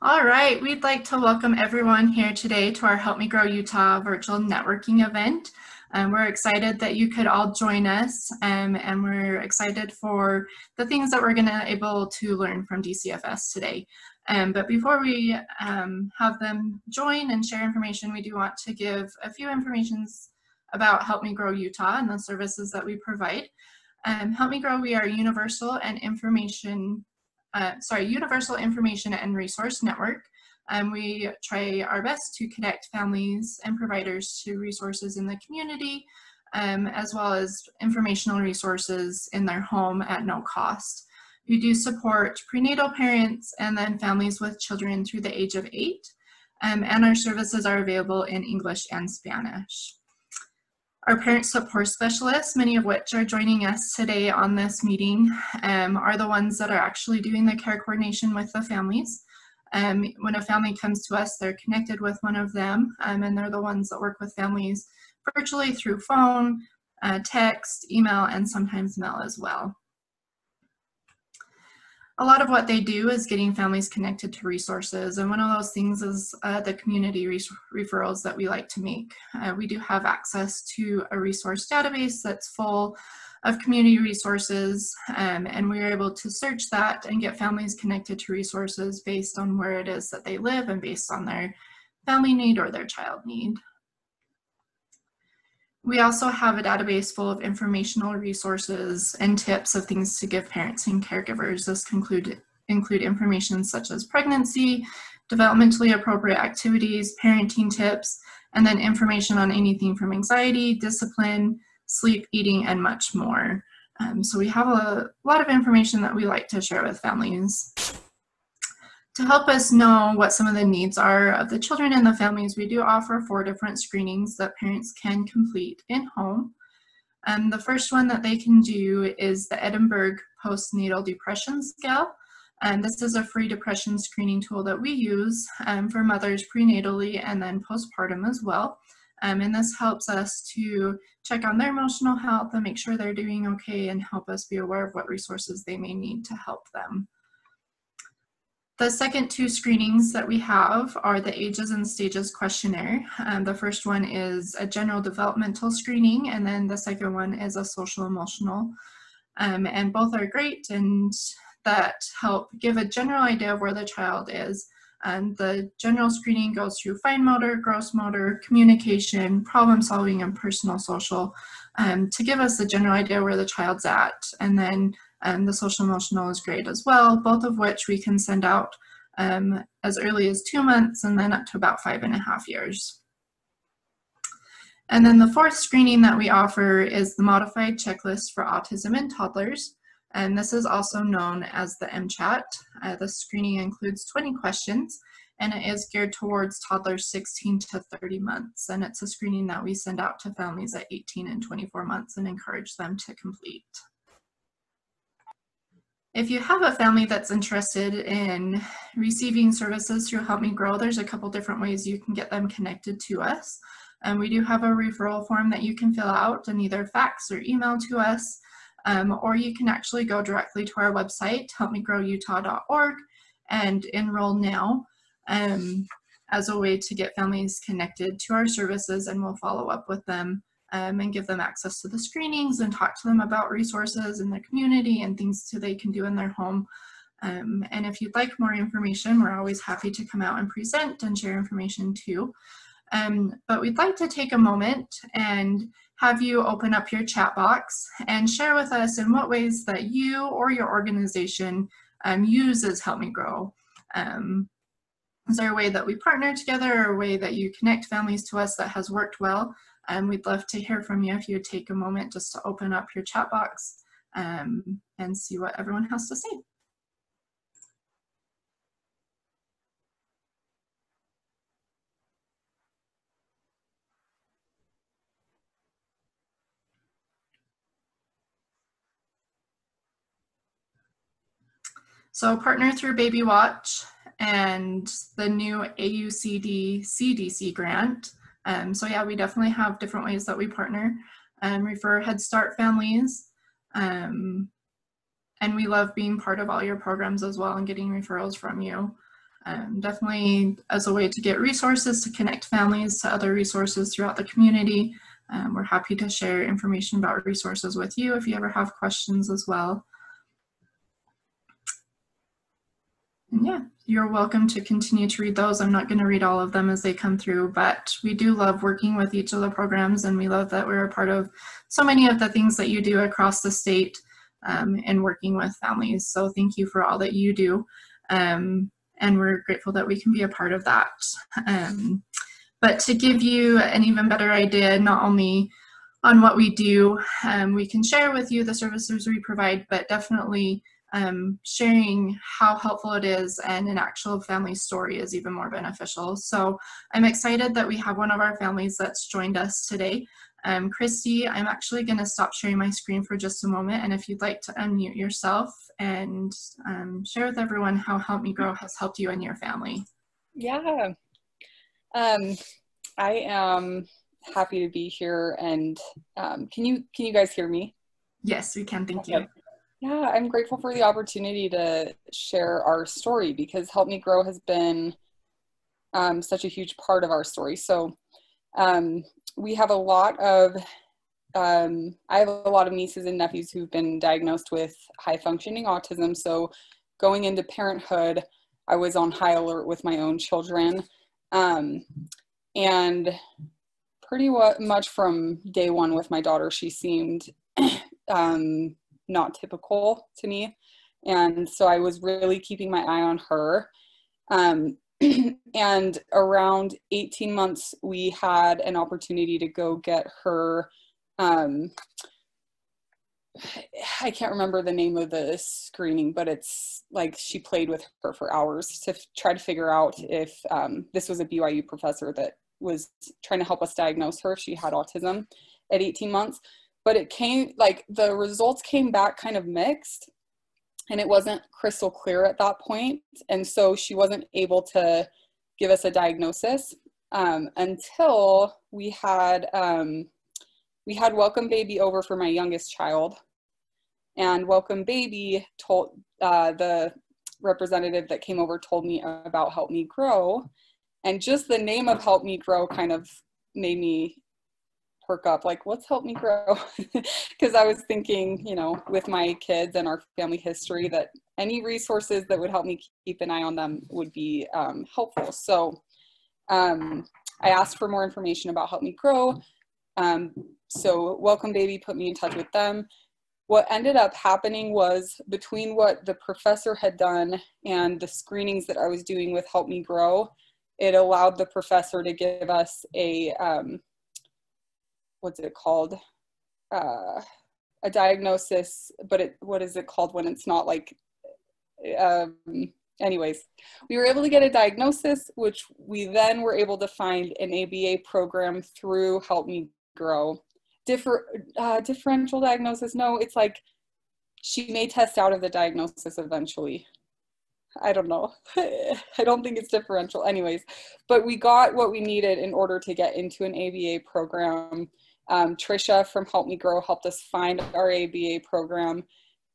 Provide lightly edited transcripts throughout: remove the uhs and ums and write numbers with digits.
All right, we'd like to welcome everyone here today to our Help Me Grow Utah virtual networking event. We're excited that you could all join us, and we're excited for the things that we're going to able to learn from DCFS today. But before we have them join and share information, we do want to give a few informations about Help Me Grow Utah and the services that we provide. Help Me Grow, we are universal information and resource network. We try our best to connect families and providers to resources in the community, as well as informational resources in their home at no cost. We do support prenatal parents and then families with children through the age of 8, and our services are available in English and Spanish. Our parent support specialists, many of which are joining us today on this meeting, are the ones that are actually doing the care coordination with the families. When a family comes to us, they're connected with one of them, and they're the ones that work with families virtually through phone, text, email, and sometimes mail as well. A lot of what they do is getting families connected to resources, and one of those things is the community referrals that we like to make. We do have access to a resource database that's full of community resources, and we are able to search that and get families connected to resources based on where it is that they live and based on their family need or their child need. We also have a database full of informational resources and tips of things to give parents and caregivers. This include information such as pregnancy, developmentally appropriate activities, parenting tips, and then information on anything from anxiety, discipline, sleep, eating, and much more. So we have a lot of information that we like to share with families. To help us know what some of the needs are of the children and the families, we do offer 4 different screenings that parents can complete in home. The first one that they can do is the Edinburgh Postnatal Depression Scale. This is a free depression screening tool that we use for mothers prenatally and then postpartum as well. And this helps us to check on their emotional health and make sure they're doing okay and help us be aware of what resources they may need to help them. The second 2 screenings that we have are the Ages and Stages Questionnaire. The first one is a general developmental screening, and then the second one is a social emotional. And both are great and that help give a general idea of where the child is. And the general screening goes through fine motor, gross motor, communication, problem solving, and personal social to give us a general idea where the child's at. And then the social emotional is great as well, both of which we can send out as early as 2 months and then up to about 5.5 years. And then the 4th screening that we offer is the Modified Checklist for Autism in Toddlers. And this is also known as the MCHAT. The screening includes 20 questions, and it is geared towards toddlers 16 to 30 months. And it's a screening that we send out to families at 18 and 24 months and encourage them to complete. If you have a family that's interested in receiving services through Help Me Grow, there's a couple different ways you can get them connected to us. And we do have a referral form that you can fill out and either fax or email to us, or you can actually go directly to our website, helpmegrowutah.org, and enroll now as a way to get families connected to our services, and we'll follow up with them and give them access to the screenings and talk to them about resources in their community and things they can do in their home. And if you'd like more information, we're always happy to come out and present and share information too. But we'd like to take a moment and have you open up your chat box and share with us in what ways that you or your organization uses Help Me Grow. Is there a way that we partner together, or a way that you connect families to us that has worked well? We'd love to hear from you if you would take a moment just to open up your chat box and see what everyone has to say. So partner through Baby Watch and the new AUCD CDC grant. So yeah, we definitely have different ways that we partner and refer Head Start families. And we love being part of all your programs as well and getting referrals from you. definitely as a way to get resources, to connect families to other resources throughout the community. We're happy to share information about resources with you if you ever have questions as well. And yeah, you're welcome to continue to read those. I'm not going to read all of them as they come through, but we do love working with each of the programs, and we love that we're a part of so many of the things that you do across the state in working with families. So thank you for all that you do. And we're grateful that we can be a part of that. But to give you an even better idea, not only on what we do, we can share with you the services we provide, but definitely sharing how helpful it is, and an actual family story is even more beneficial. So I'm excited that we have one of our families that's joined us today. Christy, I'm actually going to stop sharing my screen for just a moment, and if you'd like to unmute yourself and share with everyone how Help Me Grow has helped you and your family. Yeah, I am happy to be here, and can you guys hear me? Yes, we can. Thank Okay. you. Yeah, I'm grateful for the opportunity to share our story, because Help Me Grow has been such a huge part of our story. So we have a lot of, I have a lot of nieces and nephews who've been diagnosed with high functioning autism. So going into parenthood, I was on high alert with my own children. And pretty much from day one with my daughter, she seemed not typical to me. And so I was really keeping my eye on her. And around 18 months, we had an opportunity to go get her, I can't remember the name of the screening, but it's like she played with her for hours to try to figure out if this was a BYU professor that was trying to help us diagnose her if she had autism at 18 months. But it came, like, the results came back kind of mixed, and it wasn't crystal clear at that point. And so she wasn't able to give us a diagnosis until we had Welcome Baby over for my youngest child. And Welcome Baby told, the representative that came over told me about Help Me Grow. And just the name of Help Me Grow kind of made me perk up, like, what's Help Me Grow? Because I was thinking, you know, with my kids and our family history, that any resources that would help me keep an eye on them would be helpful. So I asked for more information about Help Me Grow. So Welcome Baby put me in touch with them. What ended up happening was, between what the professor had done and the screenings that I was doing with Help Me Grow, it allowed the professor to give us a, what's it called? A diagnosis, but what is it called when it's not like, anyways, we were able to get a diagnosis, which we then were able to find an ABA program through Help Me Grow. Differential diagnosis, no, it's like she may test out of the diagnosis eventually. I don't know. I don't think it's differential. Anyways, but we got what we needed in order to get into an ABA program. Trisha from Help Me Grow helped us find our ABA program,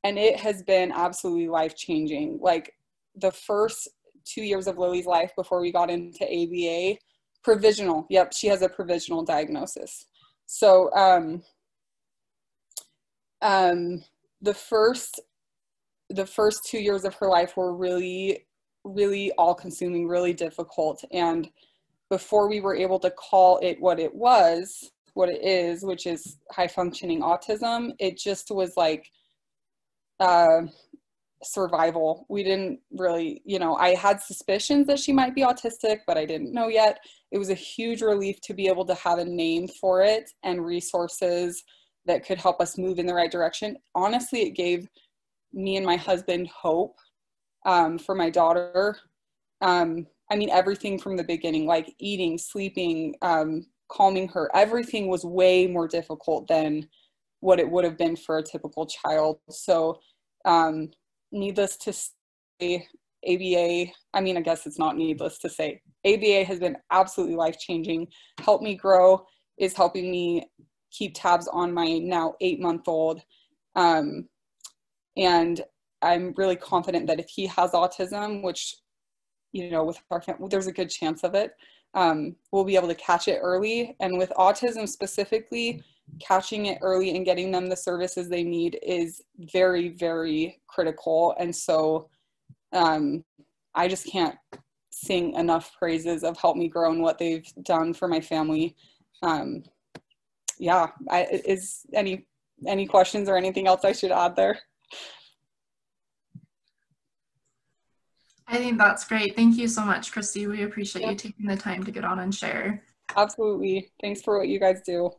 and it has been absolutely life-changing. Like, the first 2 years of Lily's life before we got into ABA, provisional. Yep, she has a provisional diagnosis. So the first 2 years of her life were really, really all-consuming, really difficult. And before we were able to call it what it is, which is high-functioning autism, it just was like survival. We didn't really, you know, I had suspicions that she might be autistic, but I didn't know yet. It was a huge relief to be able to have a name for it and resources that could help us move in the right direction. Honestly, it gave me and my husband hope for my daughter. I mean, everything from the beginning, like eating, sleeping, calming her, everything was way more difficult than what it would have been for a typical child. So needless to say, ABA, I mean, I guess it's not needless to say, ABA has been absolutely life-changing. Help Me Grow is helping me keep tabs on my now 8-month-old. And I'm really confident that if he has autism, which you know, with our family, there's a good chance of it. We'll be able to catch it early. And with autism specifically, catching it early and getting them the services they need is very, very critical. And so I just can't sing enough praises of Help Me Grow and what they've done for my family. Yeah, is any questions or anything else I should add there? I think that's great. Thank you so much, Christy. We appreciate you taking the time to get on and share. Absolutely. Thanks for what you guys do.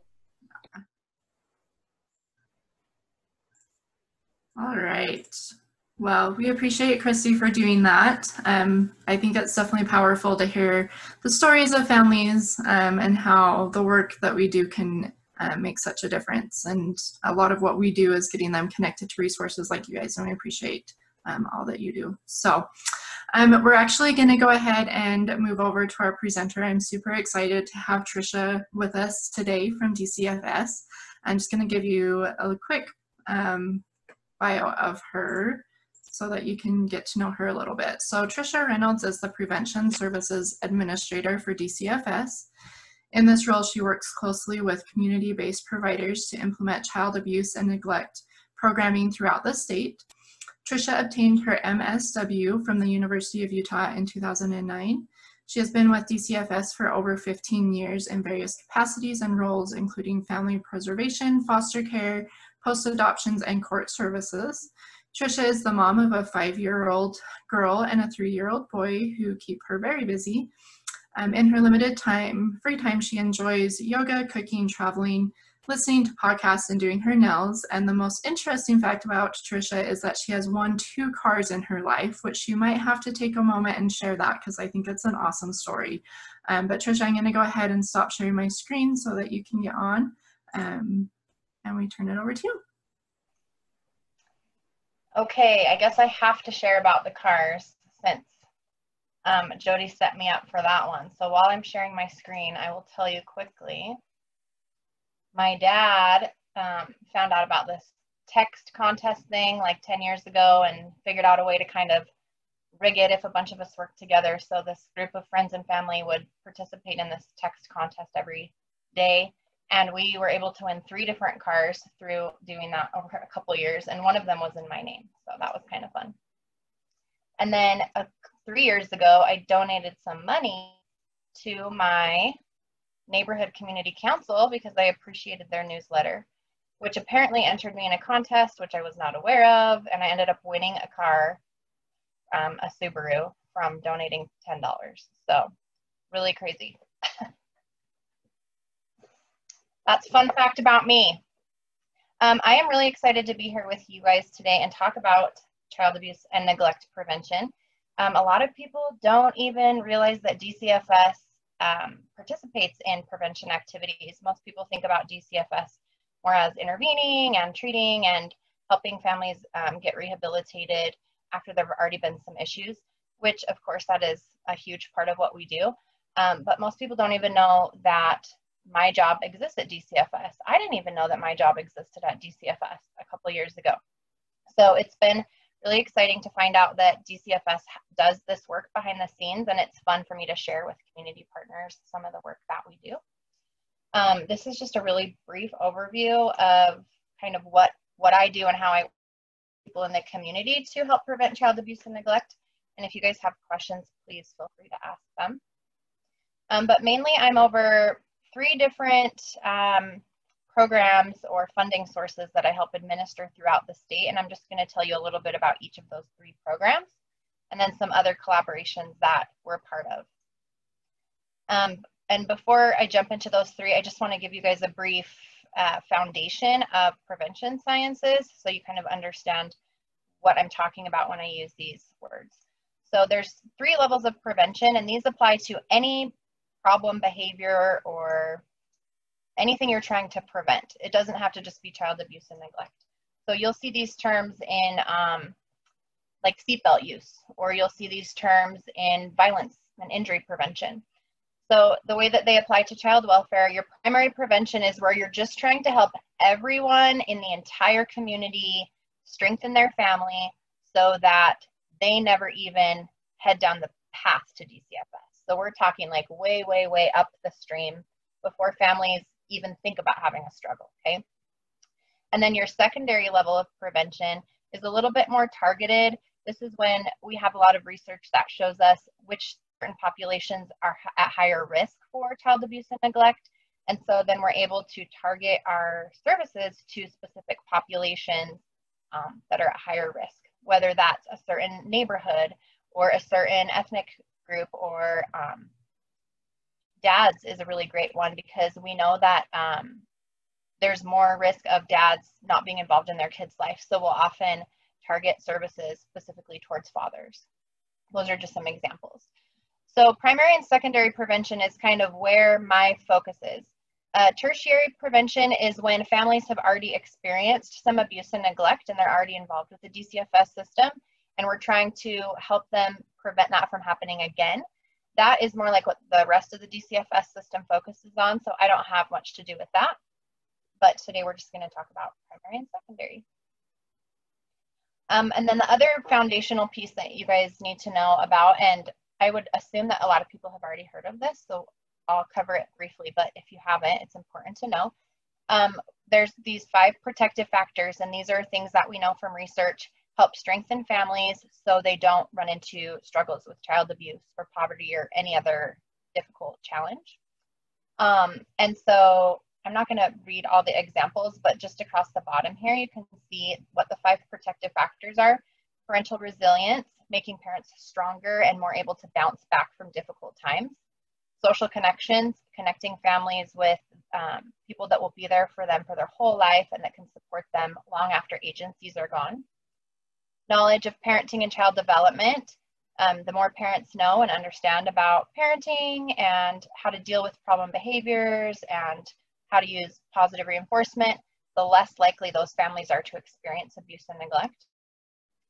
All right. Well, we appreciate Christy for doing that. I think it's definitely powerful to hear the stories of families and how the work that we do can make such a difference. And a lot of what we do is getting them connected to resources like you guys, and we appreciate all that you do. So we're actually going to go ahead and move over to our presenter. I'm super excited to have Tricia with us today from DCFS. I'm just going to give you a quick bio of her so that you can get to know her a little bit. So Tricia Reynolds is the Prevention Services Administrator for DCFS. In this role, she works closely with community-based providers to implement child abuse and neglect programming throughout the state. Tricia obtained her MSW from the University of Utah in 2009. She has been with DCFS for over 15 years in various capacities and roles, including family preservation, foster care, post-adoptions, and court services. Tricia is the mom of a 5-year-old girl and a 3-year-old boy who keep her very busy. In her limited time, free time, she enjoys yoga, cooking, traveling, listening to podcasts, and doing her nails. And the most interesting fact about Tricia is that she has won 2 cars in her life, which you might have to take a moment and share that because I think it's an awesome story. But Tricia, I'm going to go ahead and stop sharing my screen so that you can get on, and we turn it over to you. Okay, I guess I have to share about the cars since Jody set me up for that one. So while I'm sharing my screen, I will tell you quickly. My dad found out about this text contest thing like 10 years ago and figured out a way to kind of rig it if a bunch of us worked together. So this group of friends and family would participate in this text contest every day. And we were able to win 3 different cars through doing that over a couple years. And one of them was in my name. So that was kind of fun. And then 3 years ago, I donated some money to my neighborhood community council because I appreciated their newsletter, which apparently entered me in a contest, which I was not aware of. And I ended up winning a car, a Subaru, from donating $10. So really crazy. That's a fun fact about me. I am really excited to be here with you guys today and talk about child abuse and neglect prevention. A lot of people don't even realize that DCFS participates in prevention activities. Most people think about DCFS more as intervening and treating and helping families get rehabilitated after there have already been some issues, which of course that is a huge part of what we do. But most people don't even know that my job exists at DCFS. I didn't even know that my job existed at DCFS a couple of years ago. So it's been really exciting to find out that DCFS does this work behind the scenes, and it's fun for me to share with community partners some of the work that we do. This is just a really brief overview of kind of what I do and how I work with people in the community to help prevent child abuse and neglect. And if you guys have questions, please feel free to ask them. But mainly I'm over 3 different programs or funding sources that I help administer throughout the state. And I'm just going to tell you a little bit about each of those 3 programs and then some other collaborations that we're part of. And before I jump into those 3, I just want to give you guys a brief foundation of prevention sciences so you kind of understand what I'm talking about when I use these words. So there's 3 levels of prevention, and these apply to any problem behavior or anything you're trying to prevent. It doesn't have to just be child abuse and neglect. So you'll see these terms in like seatbelt use, or you'll see these terms in violence and injury prevention. So the way that they apply to child welfare, your primary prevention is where you're just trying to help everyone in the entire community strengthen their family so that they never even head down the path to DCFS. So we're talking like way, way, way up the stream before families even think about having a struggle, okay? And then your secondary level of prevention is a little bit more targeted. This is when we have a lot of research that shows us which certain populations are at higher risk for child abuse and neglect. And so then we're able to target our services to specific populations that are at higher risk, whether that's a certain neighborhood or a certain ethnic group, or dads is a really great one, because we know that there's more risk of dads not being involved in their kids' life. So we'll often target services specifically towards fathers. Those are just some examples. So primary and secondary prevention is kind of where my focus is. Tertiary prevention is when families have already experienced some abuse and neglect and they're already involved with the DCFS system, and we're trying to help them prevent that from happening again. That is more like what the rest of the DCFS system focuses on, so I don't have much to do with that. But today we're just going to talk about primary and secondary. And then the other foundational piece that you guys need to know about, and I would assume that a lot of people have already heard of this, so I'll cover it briefly, but if you haven't, it's important to know. There's these 5 protective factors, and these are things that we know from research help strengthen families so they don't run into struggles with child abuse or poverty or any other difficult challenge. And so I'm not going to read all the examples, but just across the bottom here, you can see what the 5 protective factors are. Parental resilience, making parents stronger and more able to bounce back from difficult times. Social connections, connecting families with people that will be there for them for their whole life and that can support them long after agencies are gone. Knowledge of parenting and child development. The more parents know and understand about parenting and how to deal with problem behaviors and how to use positive reinforcement, the less likely those families are to experience abuse and neglect.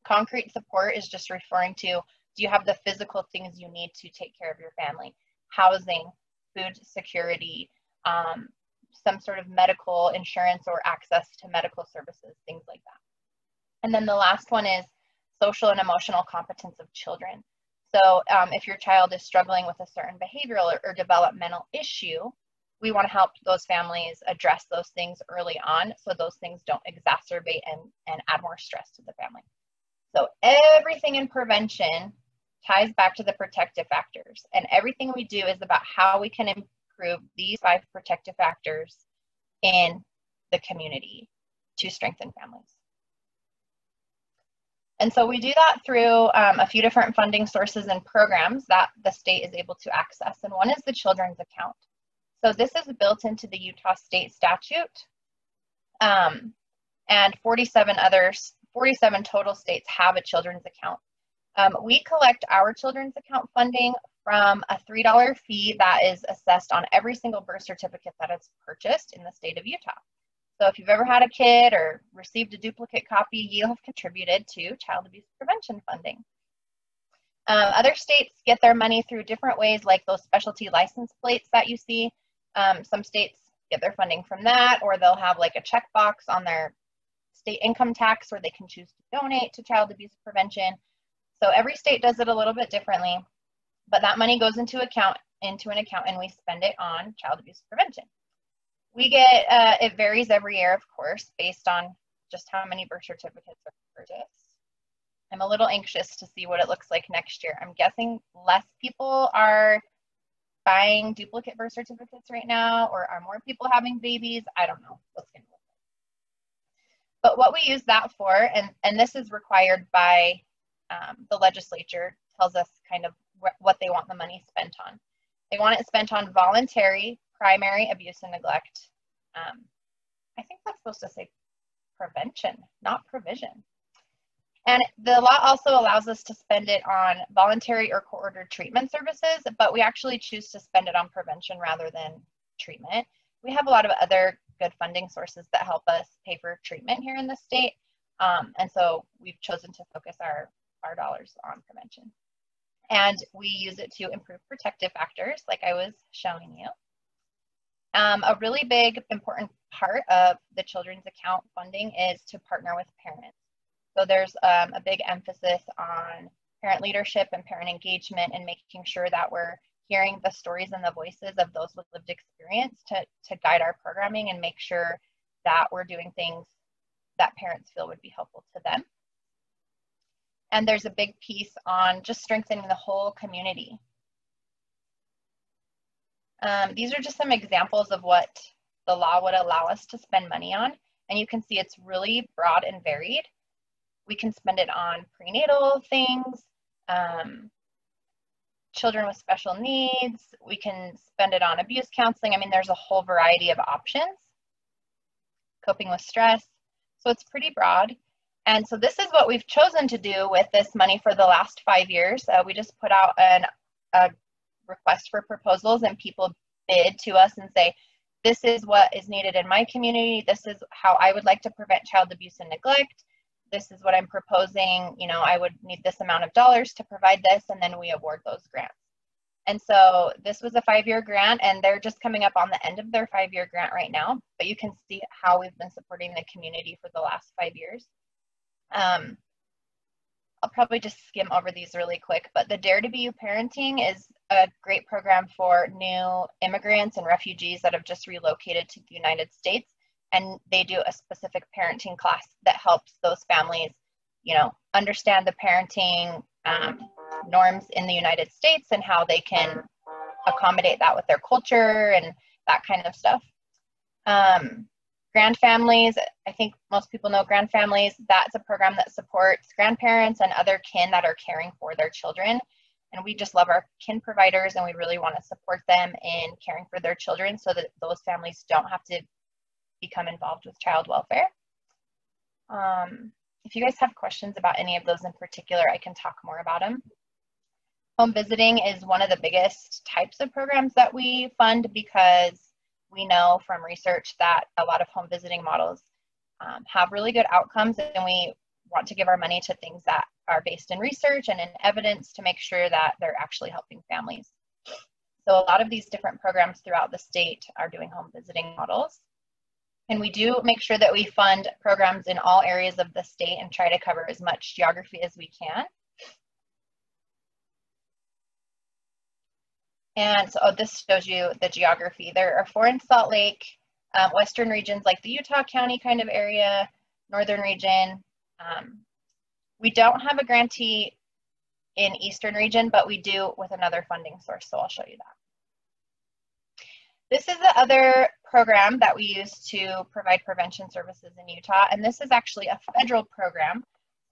Concrete support is just referring to, do you have the physical things you need to take care of your family? Housing, food security, some sort of medical insurance or access to medical services, things like that. And then the last one is social and emotional competence of children. So if your child is struggling with a certain behavioral or developmental issue, we want to help those families address those things early on so those things don't exacerbate and add more stress to the family. So everything in prevention ties back to the protective factors, and everything we do is about how we can improve these 5 protective factors in the community to strengthen families. And so we do that through a few different funding sources and programs that the state is able to access, and one is the children's account. So this is built into the Utah state statute, and 47 total states have a children's account. We collect our children's account funding from a $3 fee that is assessed on every single birth certificate that is purchased in the state of Utah. So if you've ever had a kid or received a duplicate copy, you have contributed to child abuse prevention funding. Other states get their money through different ways, like those specialty license plates that you see. Some states get their funding from that, or they'll have like a checkbox on their state income tax where they can choose to donate to child abuse prevention. So every state does it a little bit differently, but that money goes into an account and we spend it on child abuse prevention. We get, it varies every year, of course, based on just how many birth certificates are purchased. I'm a little anxious to see what it looks like next year. I'm guessing less people are buying duplicate birth certificates right now, or are more people having babies? I don't know what's going to look like. But what we use that for, and this is required by the legislature, tells us kind of what they want the money spent on. They want it spent on voluntary primary abuse and neglect. I think that's supposed to say prevention, not provision. And the law also allows us to spend it on voluntary or court-ordered treatment services, but we actually choose to spend it on prevention rather than treatment. We have a lot of other good funding sources that help us pay for treatment here in the state. And so we've chosen to focus our dollars on prevention. And we use it to improve protective factors, like I was showing you. A really big, important part of the children's account funding is to partner with parents. So there's a big emphasis on parent leadership and parent engagement, and making sure that we're hearing the stories and the voices of those with lived experience to guide our programming and make sure that we're doing things that parents feel would be helpful to them. And there's a big piece on just strengthening the whole community. These are just some examples of what the law would allow us to spend money on. And you can see it's really broad and varied. We can spend it on prenatal things, children with special needs. We can spend it on abuse counseling. I mean, there's a whole variety of options. Coping with stress. So it's pretty broad. And so this is what we've chosen to do with this money for the last 5 years. We just put out a request for proposals, and people bid to us and say, this is what is needed in my community. This is how I would like to prevent child abuse and neglect. This is what I'm proposing. You know, I would need this amount of dollars to provide this, and then we award those grants. And so this was a 5-year grant, and they're just coming up on the end of their 5-year grant right now. But you can see how we've been supporting the community for the last 5 years. I'll probably just skim over these really quick, but the Dare to Be You Parenting is a great program for new immigrants and refugees that have just relocated to the United States. And they do a specific parenting class that helps those families, you know, understand the parenting norms in the United States and how they can accommodate that with their culture and that kind of stuff. Grand Families, I think most people know Grand Families. That's a program that supports grandparents and other kin that are caring for their children. And we just love our kin providers, and we really want to support them in caring for their children so that those families don't have to become involved with child welfare. If you guys have questions about any of those in particular, I can talk more about them. Home visiting is one of the biggest types of programs that we fund because we know from research that a lot of home visiting models have really good outcomes, and we want to give our money to things that are based in research and in evidence to make sure that they're actually helping families. So a lot of these different programs throughout the state are doing home visiting models. And we do make sure that we fund programs in all areas of the state and try to cover as much geography as we can. And so this shows you the geography. There are 4 in Salt Lake, western regions like the Utah County kind of area, northern region. We don't have a grantee in eastern region, but we do with another funding source, so I'll show you that. This is the other program that we use to provide prevention services in Utah, and this is actually a federal program.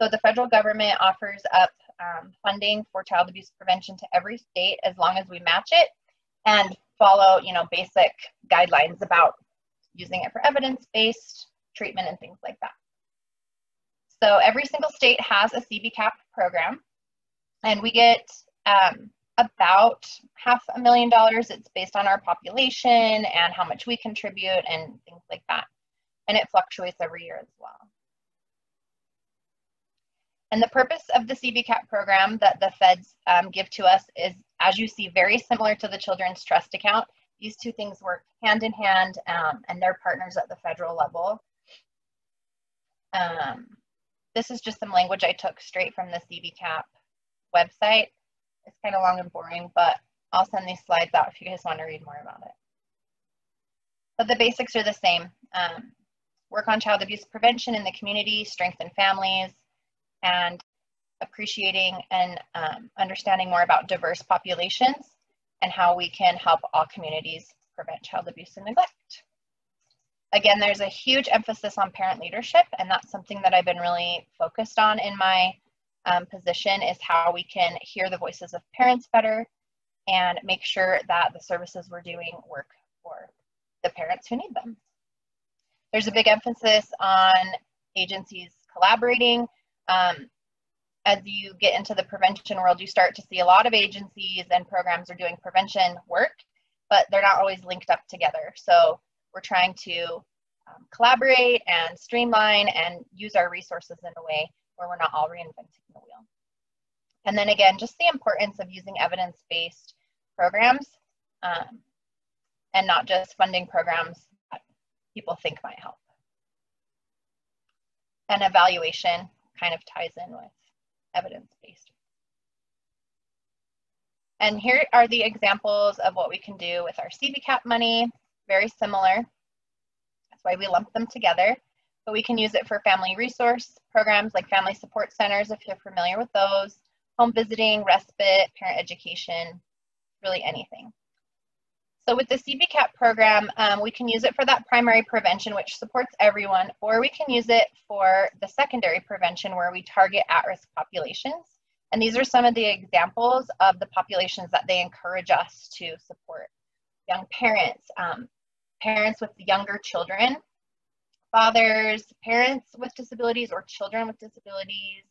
So the federal government offers up funding for child abuse prevention to every state as long as we match it and follow, you know, basic guidelines about using it for evidence-based treatment and things like that. So every single state has a CBCAP program, and we get about $500,000. It's based on our population and how much we contribute and things like that. And it fluctuates every year as well. And the purpose of the CBCAP program that the feds give to us is, as you see, very similar to the Children's Trust Account. These two things work hand in hand, and they're partners at the federal level. This is just some language I took straight from the CBCAP website. It's kind of long and boring, but I'll send these slides out if you guys want to read more about it. But the basics are the same. Work on child abuse prevention in the community, strengthen families, and appreciating and understanding more about diverse populations and how we can help all communities prevent child abuse and neglect. Again, there's a huge emphasis on parent leadership, and that's something that I've been really focused on in my position, is how we can hear the voices of parents better and make sure that the services we're doing work for the parents who need them. There's a big emphasis on agencies collaborating. As you get into the prevention world, you start to see a lot of agencies and programs are doing prevention work, but they're not always linked up together. So we're trying to collaborate and streamline and use our resources in a way where we're not all reinventing the wheel. And then again, just the importance of using evidence-based programs and not just funding programs that people think might help. And evaluation kind of ties in with evidence-based. And here are the examples of what we can do with our CBCAP money. Very similar. That's why we lump them together. But we can use it for family resource programs like family support centers, if you're familiar with those, home visiting, respite, parent education, really anything. So with the CBCAP program, we can use it for that primary prevention, which supports everyone, or we can use it for the secondary prevention where we target at-risk populations. And these are some of the examples of the populations that they encourage us to support. Young parents, parents with younger children, fathers, parents with disabilities or children with disabilities,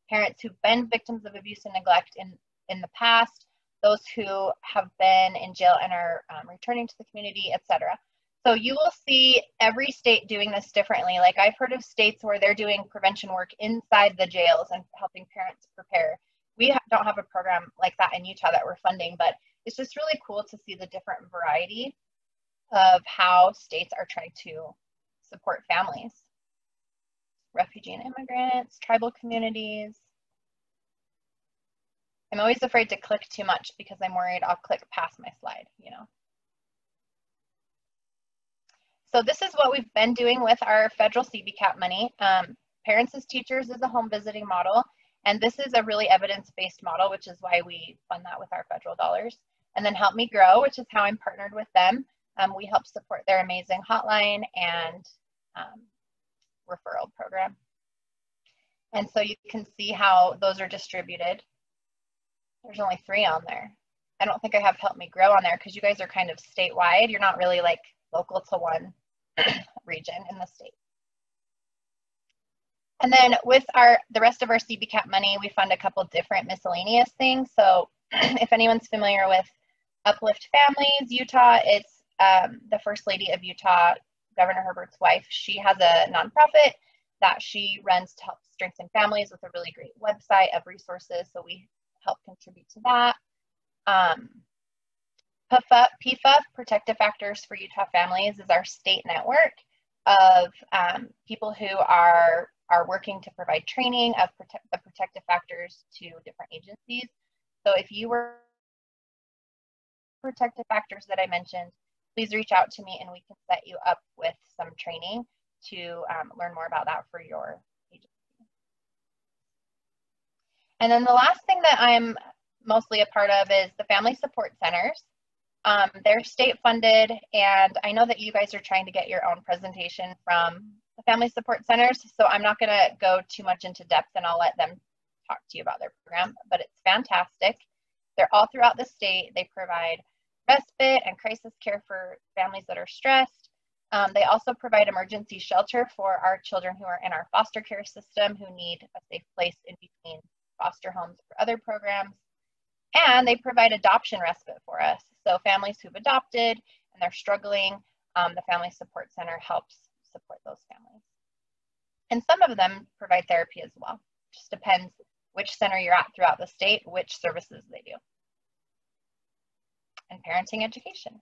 parents who've been victims of abuse and neglect in the past, those who have been in jail and are returning to the community, etc. So you will see every state doing this differently. Like I've heard of states where they're doing prevention work inside the jails and helping parents prepare. We don't have a program like that in Utah that we're funding, but it's just really cool to see the different variety of how states are trying to support families, refugee and immigrants, tribal communities. I'm always afraid to click too much because I'm worried I'll click past my slide, you know. So this is what we've been doing with our federal CBCAP money. Parents as Teachers is a home visiting model, and this is a really evidence-based model, which is why we fund that with our federal dollars. And then Help Me Grow, which is how I'm partnered with them. We help support their amazing hotline and referral program. And so you can see how those are distributed. There's only 3 on there. I don't think I have Help Me Grow on there because you guys are kind of statewide. You're not really like local to one region in the state. And then with the rest of our CBCAP money, we fund a couple different miscellaneous things. So if anyone's familiar with Uplift Families Utah, it's the First Lady of Utah, Governor Herbert's wife. She has a nonprofit that she runs to help strengthen families with a really great website of resources. So we help contribute to that. PFUF, Protective Factors for Utah Families, is our state network of people who are working to provide training of the protective factors to different agencies. So if you were protective factors that I mentioned, please reach out to me and we can set you up with some training to learn more about that for your agency. And then the last thing that I'm mostly a part of is the Family Support Centers. They're state funded, and I know that you guys are trying to get your own presentation from the Family Support Centers, so I'm not gonna go too much into depth and I'll let them talk to you about their program, but it's fantastic. They're all throughout the state. They provide respite and crisis care for families that are stressed. They also provide emergency shelter for our children who are in our foster care system who need a safe place in between foster homes for other programs. And they provide adoption respite for us. So families who've adopted and they're struggling, the Family Support Center helps support those families. And some of them provide therapy as well. Just depends which center you're at throughout the state, which services they do. And parenting education.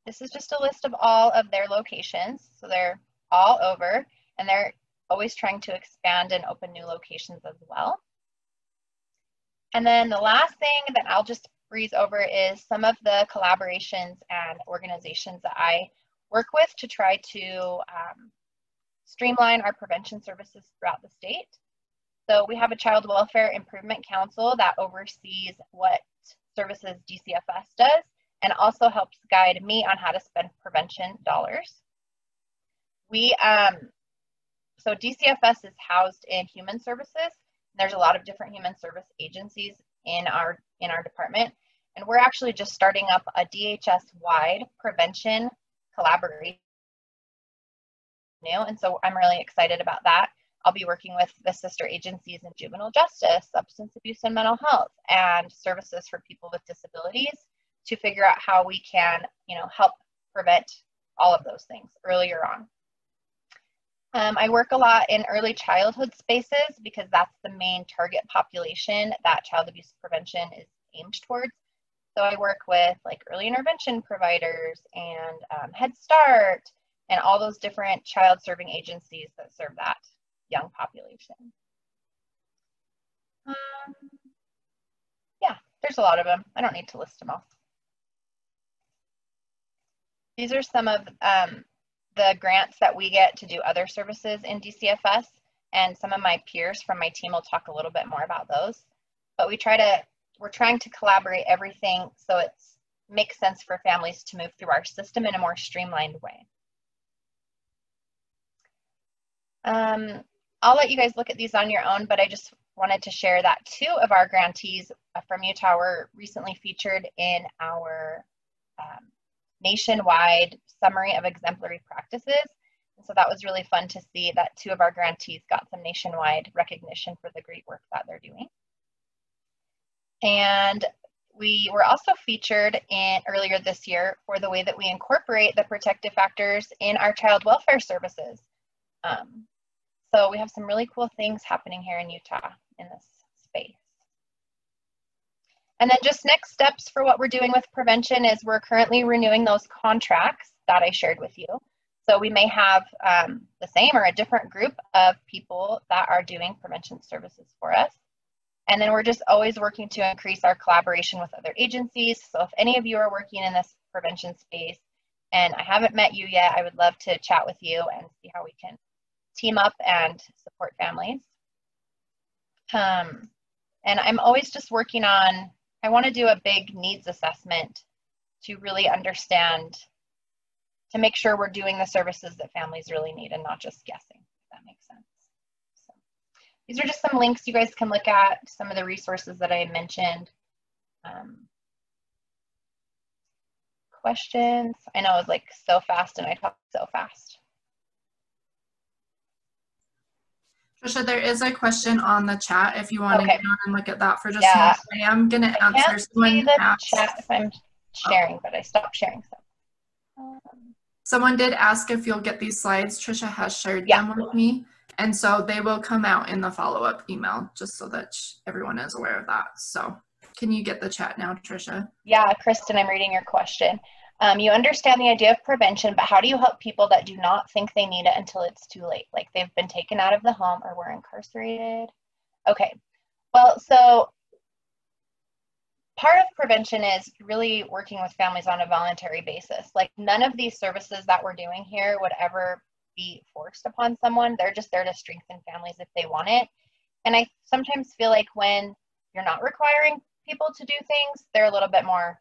This is just a list of all of their locations. So they're all over, and they're always trying to expand and open new locations as well. And then the last thing that I'll just breeze over is some of the collaborations and organizations that I work with to try to streamline our prevention services throughout the state. So we have a Child Welfare Improvement Council that oversees what services DCFS does and also helps guide me on how to spend prevention dollars. So DCFS is housed in Human Services. There's a lot of different human service agencies in our department, and we're actually just starting up a DHS-wide prevention collaboration. And so I'm really excited about that. I'll be working with the sister agencies in juvenile justice, substance abuse and mental health, and services for people with disabilities to figure out how we can, help prevent all of those things earlier on. I work a lot in early childhood spaces because that's the main target population that child abuse prevention is aimed towards. So I work with like early intervention providers and Head Start and all those different child serving agencies that serve that young population. Yeah, There's a lot of them. I don't need to list them all. These are some of the grants that we get to do other services in DCFS, and some of my peers from my team will talk a little bit more about those. But we're trying to collaborate everything so it makes sense for families to move through our system in a more streamlined way. I'll let you guys look at these on your own, but I just wanted to share that 2 of our grantees from Utah were recently featured in our nationwide summary of exemplary practices. And so that was really fun to see that 2 of our grantees got some nationwide recognition for the great work that they're doing. And we were also featured earlier this year for the way that we incorporate the protective factors in our child welfare services. So we have some really cool things happening here in Utah in this space. And then just next steps for what we're doing with prevention is we're currently renewing those contracts that I shared with you. So we may have the same or a different group of people that are doing prevention services for us. And then we're just always working to increase our collaboration with other agencies. So if any of you are working in this prevention space and I haven't met you yet, I would love to chat with you and see how we can team up and support families. And I'm always just working on, I want to do a big needs assessment to really understand, to make sure we're doing the services that families really need and not just guessing, if that makes sense. So these are just some links you guys can look at, some of the resources that I mentioned. Questions? I know it was like so fast and I talked so fast. Trisha, there is a question on the chat if you want to go and look at that for just a moment. I am going to answer. I can't see the chat if I'm sharing, but I stopped sharing. So. Someone did ask if you'll get these slides. Trisha has shared them with me, and so they will come out in the follow-up email, just so that everyone is aware of that. So can you get the chat now, Trisha? Yeah, Kristen, I'm reading your question. You understand the idea of prevention, but how do you help people that do not think they need it until it's too late? Like they've been taken out of the home or were incarcerated? Okay, well, so part of prevention is really working with families on a voluntary basis. Like none of these services that we're doing here would ever be forced upon someone. They're just there to strengthen families if they want it. And I sometimes feel like when you're not requiring people to do things, they're a little bit more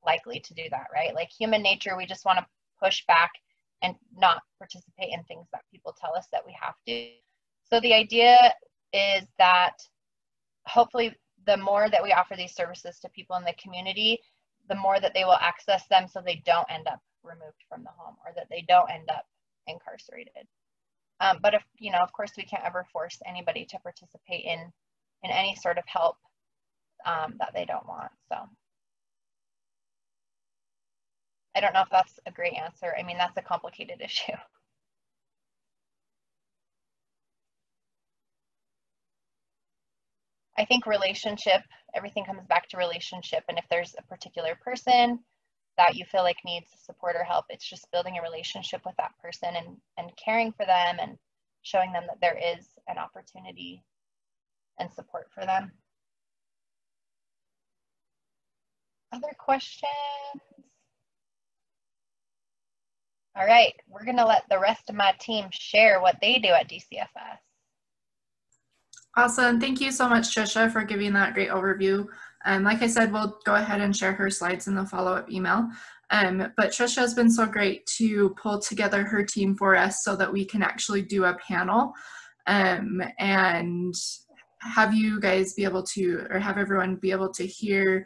likely to do that, right? Like human nature, we just want to push back and not participate in things that people tell us that we have to. So the idea is that hopefully the more that we offer these services to people in the community, the more that they will access them so they don't end up removed from the home or that they don't end up incarcerated. But if, you know, of course we can't ever force anybody to participate in any sort of help that they don't want. So I don't know if that's a great answer. I mean, that's a complicated issue. I think relationship, everything comes back to relationship. And if there's a particular person that you feel like needs support or help, it's just building a relationship with that person and caring for them and showing them that there is an opportunity and support for them. Other questions? All right, we're gonna let the rest of my team share what they do at DCFS. Awesome, thank you so much, Trisha, for giving that great overview. Like I said, we'll go ahead and share her slides in the follow-up email. But Trisha has been so great to pull together her team for us so that we can actually do a panel and have you guys be able to, or have everyone be able to hear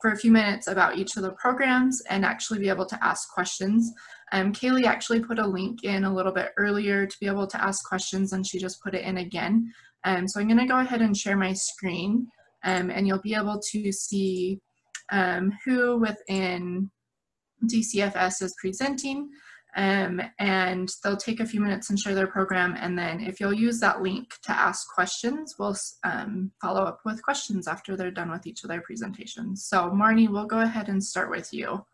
for a few minutes about each of the programs and actually be able to ask questions. Kaylee actually put a link in a little bit earlier to be able to ask questions, and she just put it in again. So I'm going to go ahead and share my screen, and you'll be able to see who within DCFS is presenting, and they'll take a few minutes and share their program, and then if you'll use that link to ask questions, we'll follow up with questions after they're done with each of their presentations. So Marnie, we'll go ahead and start with you.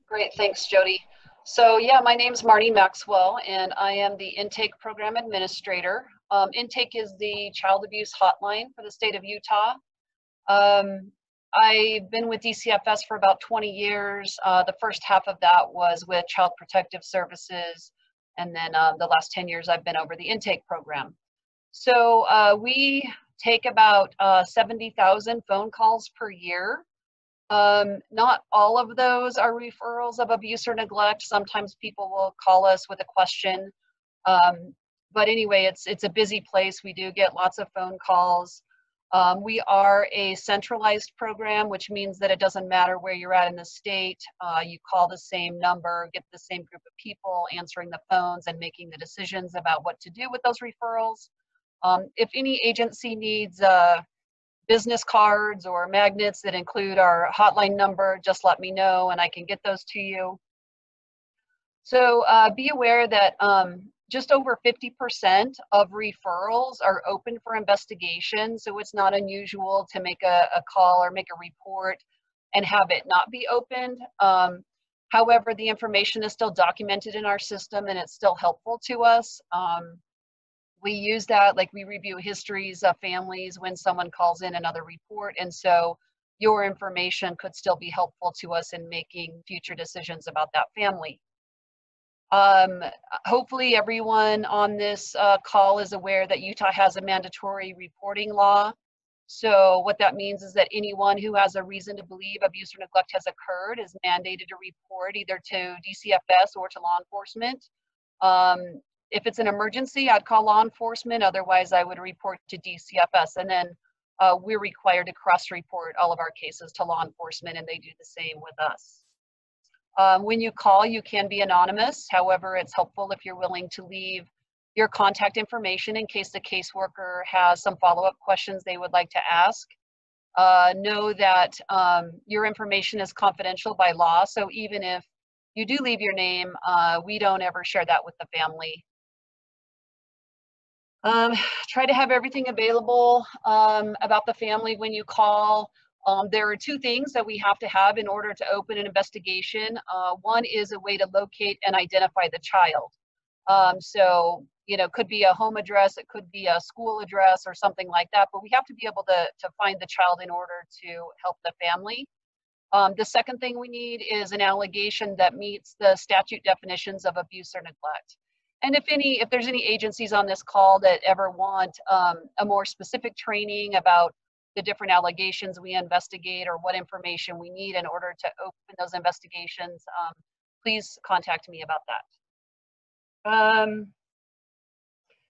Great, thanks Jody. So yeah, my name's Marnie Maxwell and I am the Intake Program Administrator. Intake is the child abuse hotline for the state of Utah. I've been with DCFS for about 20 years. The first half of that was with Child Protective Services, and then the last 10 years I've been over the intake program. So we take about 70,000 phone calls per year. Not all of those are referrals of abuse or neglect. Sometimes people will call us with a question. But anyway, it's a busy place. We do get lots of phone calls. We are a centralized program, which means that it doesn't matter where you're at in the state. You call the same number, get the same group of people answering the phones and making the decisions about what to do with those referrals. If any agency needs business cards or magnets that include our hotline number, just let me know and I can get those to you. So be aware that just over 50% of referrals are open for investigation. So it's not unusual to make a call or make a report and have it not be opened. However, the information is still documented in our system and it's still helpful to us. We use that, like we review histories of families when someone calls in another report. And so your information could still be helpful to us in making future decisions about that family. Hopefully everyone on this call is aware that Utah has a mandatory reporting law. So what that means is that anyone who has a reason to believe abuse or neglect has occurred is mandated to report either to DCFS or to law enforcement. If it's an emergency, I'd call law enforcement. Otherwise, I would report to DCFS. And then we're required to cross-report all of our cases to law enforcement, and they do the same with us. When you call, you can be anonymous. However, it's helpful if you're willing to leave your contact information in case the caseworker has some follow-up questions they would like to ask. Know that your information is confidential by law. So even if you do leave your name, we don't ever share that with the family. Try to have everything available about the family when you call. There are two things that we have to have in order to open an investigation. One is a way to locate and identify the child. So, you know, it could be a home address, it could be a school address or something like that, but we have to be able to find the child in order to help the family. The second thing we need is an allegation that meets the statute definitions of abuse or neglect. And if there's any agencies on this call that ever want a more specific training about the different allegations we investigate or what information we need in order to open those investigations, please contact me about that.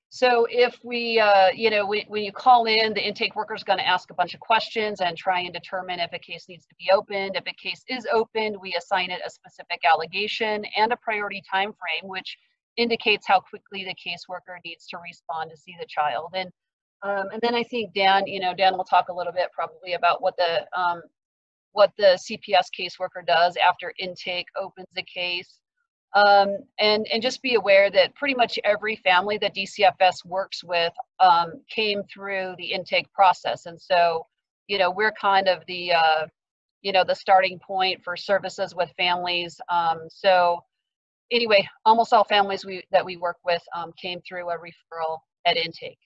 So if we, when you call in, the intake worker is going to ask a bunch of questions and try and determine if a case needs to be opened. If a case is opened, we assign it a specific allegation and a priority time frame, which indicates how quickly the caseworker needs to respond to see the child. And then I think Dan will talk a little bit probably about what the CPS caseworker does after intake opens a case. And just be aware that pretty much every family that DCFS works with came through the intake process. And so, we're kind of the, the starting point for services with families. So anyway, almost all families that we work with came through a referral at intake.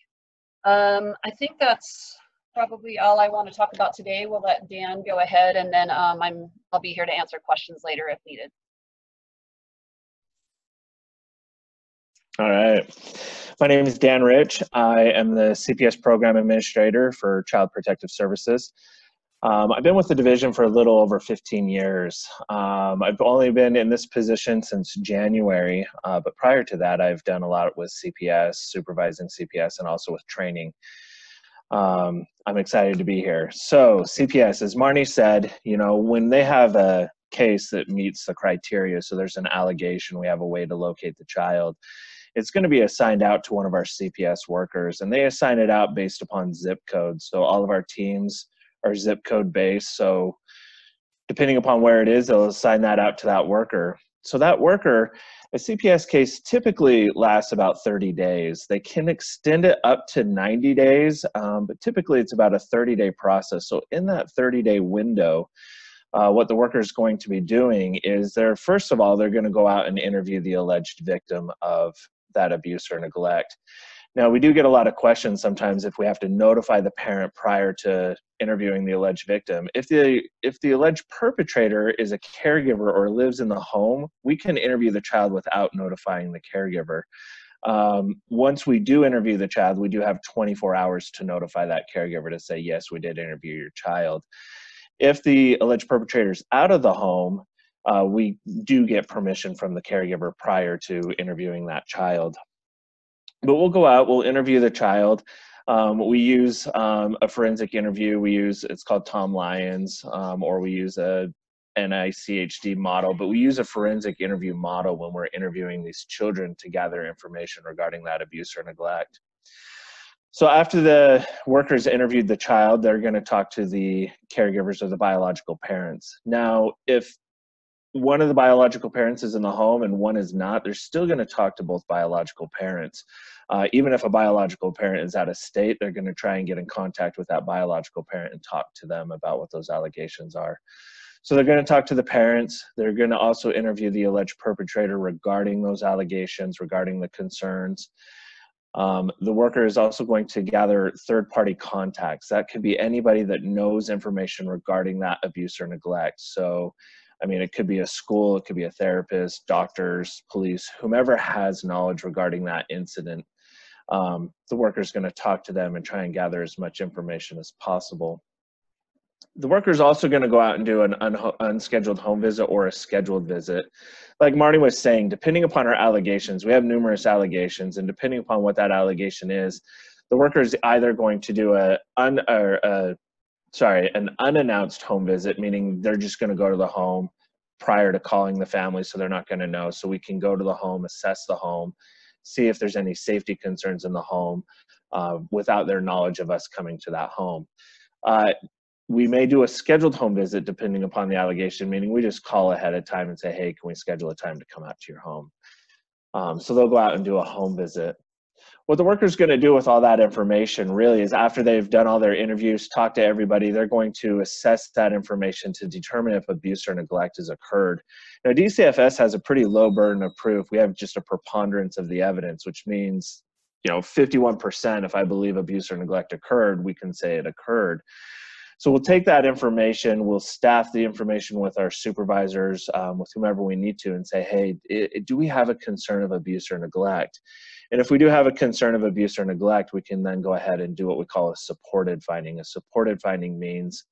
I think that's probably all I want to talk about today. We'll let Dan go ahead, and then I'll be here to answer questions later if needed. All right. My name is Dan Rich. I am the CPS Program Administrator for Child Protective Services. I've been with the division for a little over 15 years. I've only been in this position since January, but prior to that, I've done a lot with CPS, supervising CPS, and also with training. I'm excited to be here. So CPS, as Marnie said, when they have a case that meets the criteria, so there's an allegation, we have a way to locate the child, it's going to be assigned out to one of our CPS workers, and they assign it out based upon zip code. So all of our teams are zip code based. So depending upon where it is, they'll assign that out to that worker. So that worker, a CPS case typically lasts about 30 days. They can extend it up to 90 days, but typically it's about a 30-day process. So in that 30-day window, what the worker is going to be doing is first of all, they're going to go out and interview the alleged victim of that abuse or neglect. Now, we do get a lot of questions sometimes if we have to notify the parent prior to interviewing the alleged victim. If the alleged perpetrator is a caregiver or lives in the home, we can interview the child without notifying the caregiver. Once we do interview the child, we do have 24 hours to notify that caregiver to say, yes, we did interview your child. If the alleged perpetrator is out of the home, we do get permission from the caregiver prior to interviewing that child. But we'll go out, we'll interview the child. We use a forensic interview. It's called Tom Lyons, or we use a NICHD model, but we use a forensic interview model when we're interviewing these children to gather information regarding that abuse or neglect. So after the workers interviewed the child, they're going to talk to the caregivers or the biological parents. Now, if one of the biological parents is in the home and one is not, they're still going to talk to both biological parents. Even if a biological parent is out of state, they're going to try and get in contact with that biological parent and talk to them about what those allegations are. So they're going to talk to the parents. They're going to also interview the alleged perpetrator regarding those allegations, regarding the concerns. The worker is also going to gather third-party contacts. That could be anybody that knows information regarding that abuse or neglect. So, I mean, it could be a school, it could be a therapist, doctors, police, whomever has knowledge regarding that incident. The worker is going to talk to them and try and gather as much information as possible. The worker is also going to go out and do an unscheduled home visit or a scheduled visit. Like Marty was saying, depending upon our allegations, we have numerous allegations, and depending upon what that allegation is, the worker is either going to do an unannounced home visit, meaning they're just going to go to the home prior to calling the family, so they're not going to know. So we can go to the home, assess the home, see if there's any safety concerns in the home without their knowledge of us coming to that home. We may do a scheduled home visit depending upon the allegation, meaning we just call ahead of time and say, hey, can we schedule a time to come out to your home? So they'll go out and do a home visit. What the worker's going to do with all that information really is, after they've done all their interviews, talked to everybody, they're going to assess that information to determine if abuse or neglect has occurred. Now, DCFS has a pretty low burden of proof. We have just a preponderance of the evidence, which means, 51%, if I believe abuse or neglect occurred, we can say it occurred. So we'll take that information, we'll staff the information with our supervisors, with whomever we need to, and say, hey, do we have a concern of abuse or neglect? And if we do have a concern of abuse or neglect, we can then go ahead and do what we call a supported finding. A supported finding means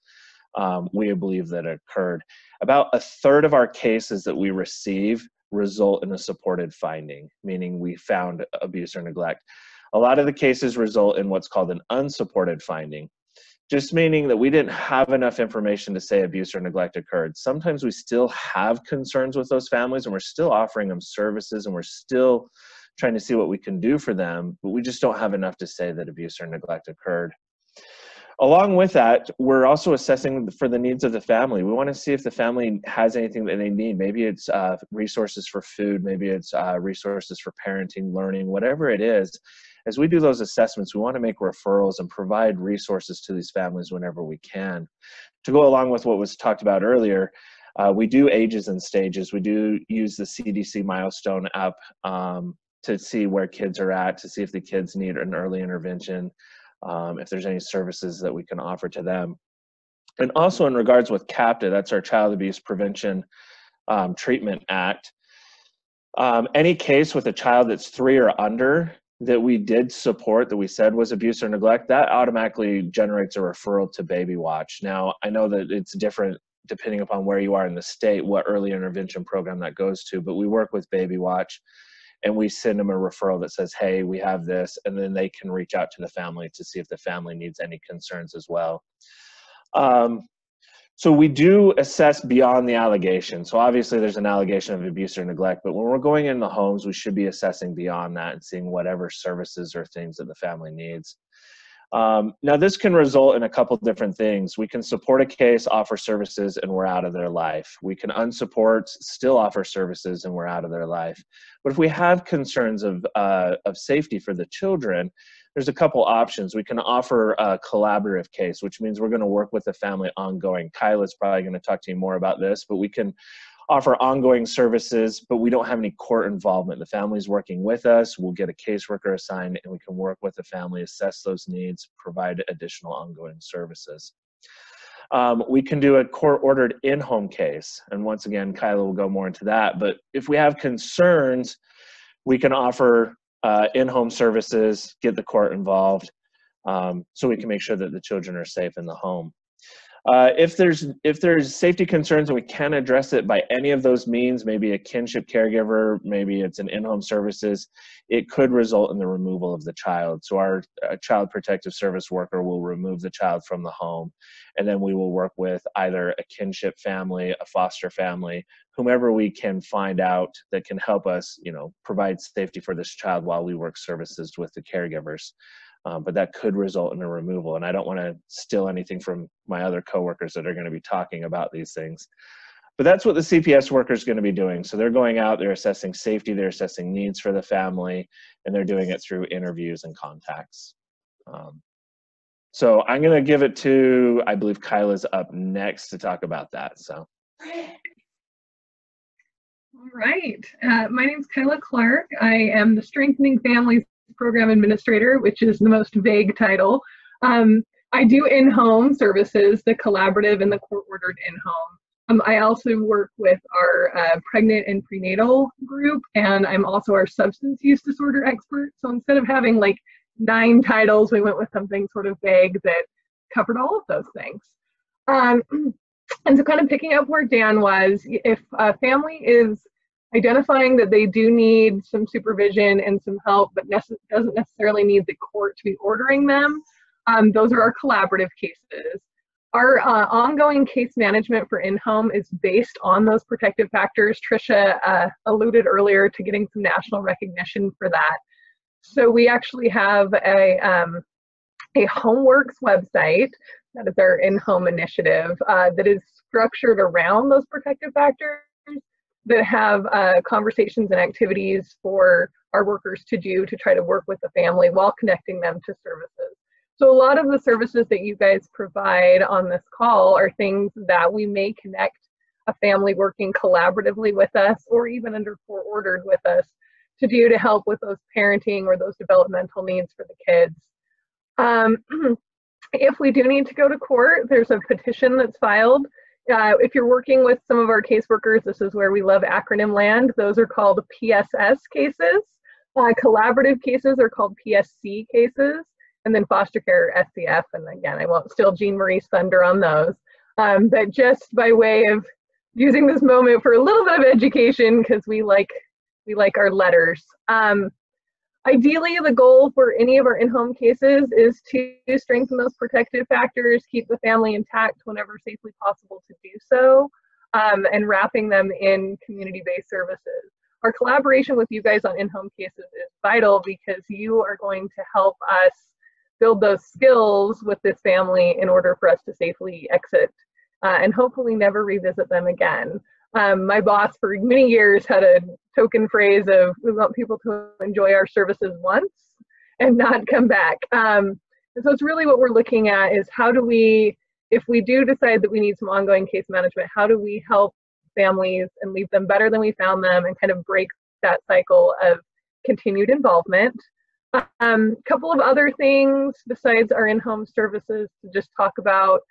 we believe that it occurred. About a third of our cases that we receive result in a supported finding, meaning we found abuse or neglect. A lot of the cases result in what's called an unsupported finding, just meaning that we didn't have enough information to say abuse or neglect occurred. Sometimes we still have concerns with those families, and we're still offering them services, and we're still trying to see what we can do for them, but we just don't have enough to say that abuse or neglect occurred. Along with that, we're also assessing for the needs of the family. We want to see if the family has anything that they need. Maybe it's resources for food, maybe it's resources for parenting, learning, whatever it is. As we do those assessments, we want to make referrals and provide resources to these families whenever we can. To go along with what was talked about earlier, we do ages and stages. We do use the CDC milestone app to see where kids are at, to see if the kids need an early intervention, if there's any services that we can offer to them. And also in regards with CAPTA, that's our Child Abuse Prevention Treatment Act, any case with a child that's 3 or under that we did support, that we said was abuse or neglect, that automatically generates a referral to Baby Watch. Now, I know that it's different depending upon where you are in the state, what early intervention program that goes to, but we work with Baby Watch, and we send them a referral that says, hey, we have this, and then they can reach out to the family to see if the family needs any concerns as well. So we do assess beyond the allegation. So obviously there's an allegation of abuse or neglect, but when we're going in the homes, we should be assessing beyond that and seeing whatever services or things that the family needs. Now this can result in a couple different things. We can support a case, offer services, and we're out of their life. We can unsupport, still offer services, and we're out of their life. But if we have concerns of safety for the children, there's a couple options. We can offer a collaborative case, which means we're going to work with the family ongoing. Kyla's probably going to talk to you more about this, but we can offer ongoing services, but we don't have any court involvement. The family's working with us, we'll get a caseworker assigned, and we can work with the family, assess those needs, provide additional ongoing services. We can do a court-ordered in-home case, and once again, Kyla will go more into that, but if we have concerns, we can offer in-home services, get the court involved, so we can make sure that the children are safe in the home. If there's safety concerns and we can address it by any of those means, maybe a kinship caregiver, maybe it's an in-home services, it could result in the removal of the child. So our child protective service worker will remove the child from the home, and then we will work with either a kinship family, a foster family, whomever we can find out that can help us, you know, provide safety for this child while we work services with the caregivers. But that could result in a removal, and I don't want to steal anything from my other coworkers that are going to be talking about these things. But that's what the CPS worker is going to be doing. So they're going out, they're assessing safety, they're assessing needs for the family, and they're doing it through interviews and contacts. So I'm going to give it to, I believe Kyla's up next to talk about that. So. All right. My name is Kyla Clark. I am the Strengthening Families Program Administrator, which is the most vague title. I do in-home services, the collaborative and the court-ordered in-home. I also work with our pregnant and prenatal group, and I'm also our substance use disorder expert. So instead of having like 9 titles, we went with something sort of vague that covered all of those things. And so kind of picking up where Dan was, if a family is identifying that they do need some supervision and some help, but doesn't necessarily need the court to be ordering them, those are our collaborative cases. Our ongoing case management for in-home is based on those protective factors. Tricia alluded earlier to getting some national recognition for that. So we actually have a HomeWorks website, that is our in-home initiative, that is structured around those protective factors, that have conversations and activities for our workers to do to try to work with the family while connecting them to services. So a lot of the services that you guys provide on this call are things that we may connect a family working collaboratively with us or even under court ordered with us to do to help with those parenting or those developmental needs for the kids. If we do need to go to court, there's a petition that's filed. If you're working with some of our caseworkers, this is where we love acronym land. Those are called PSS cases. Collaborative cases are called PSC cases, and then foster care SCF. And again, I won't steal Jean Marie's thunder on those. But just by way of using this moment for a little bit of education, because we like our letters. Ideally, the goal for any of our in-home cases is to strengthen those protective factors, keep the family intact whenever safely possible to do so, and wrapping them in community-based services. Our collaboration with you guys on in-home cases is vital because you are going to help us build those skills with this family in order for us to safely exit and hopefully never revisit them again. My boss for many years had a token phrase of, we want people to enjoy our services once and not come back. And so it's really what we're looking at is how do we, if we do decide that we need some ongoing case management, how do we help families and leave them better than we found them and kind of break that cycle of continued involvement. Couple of other things besides our in-home services to just talk about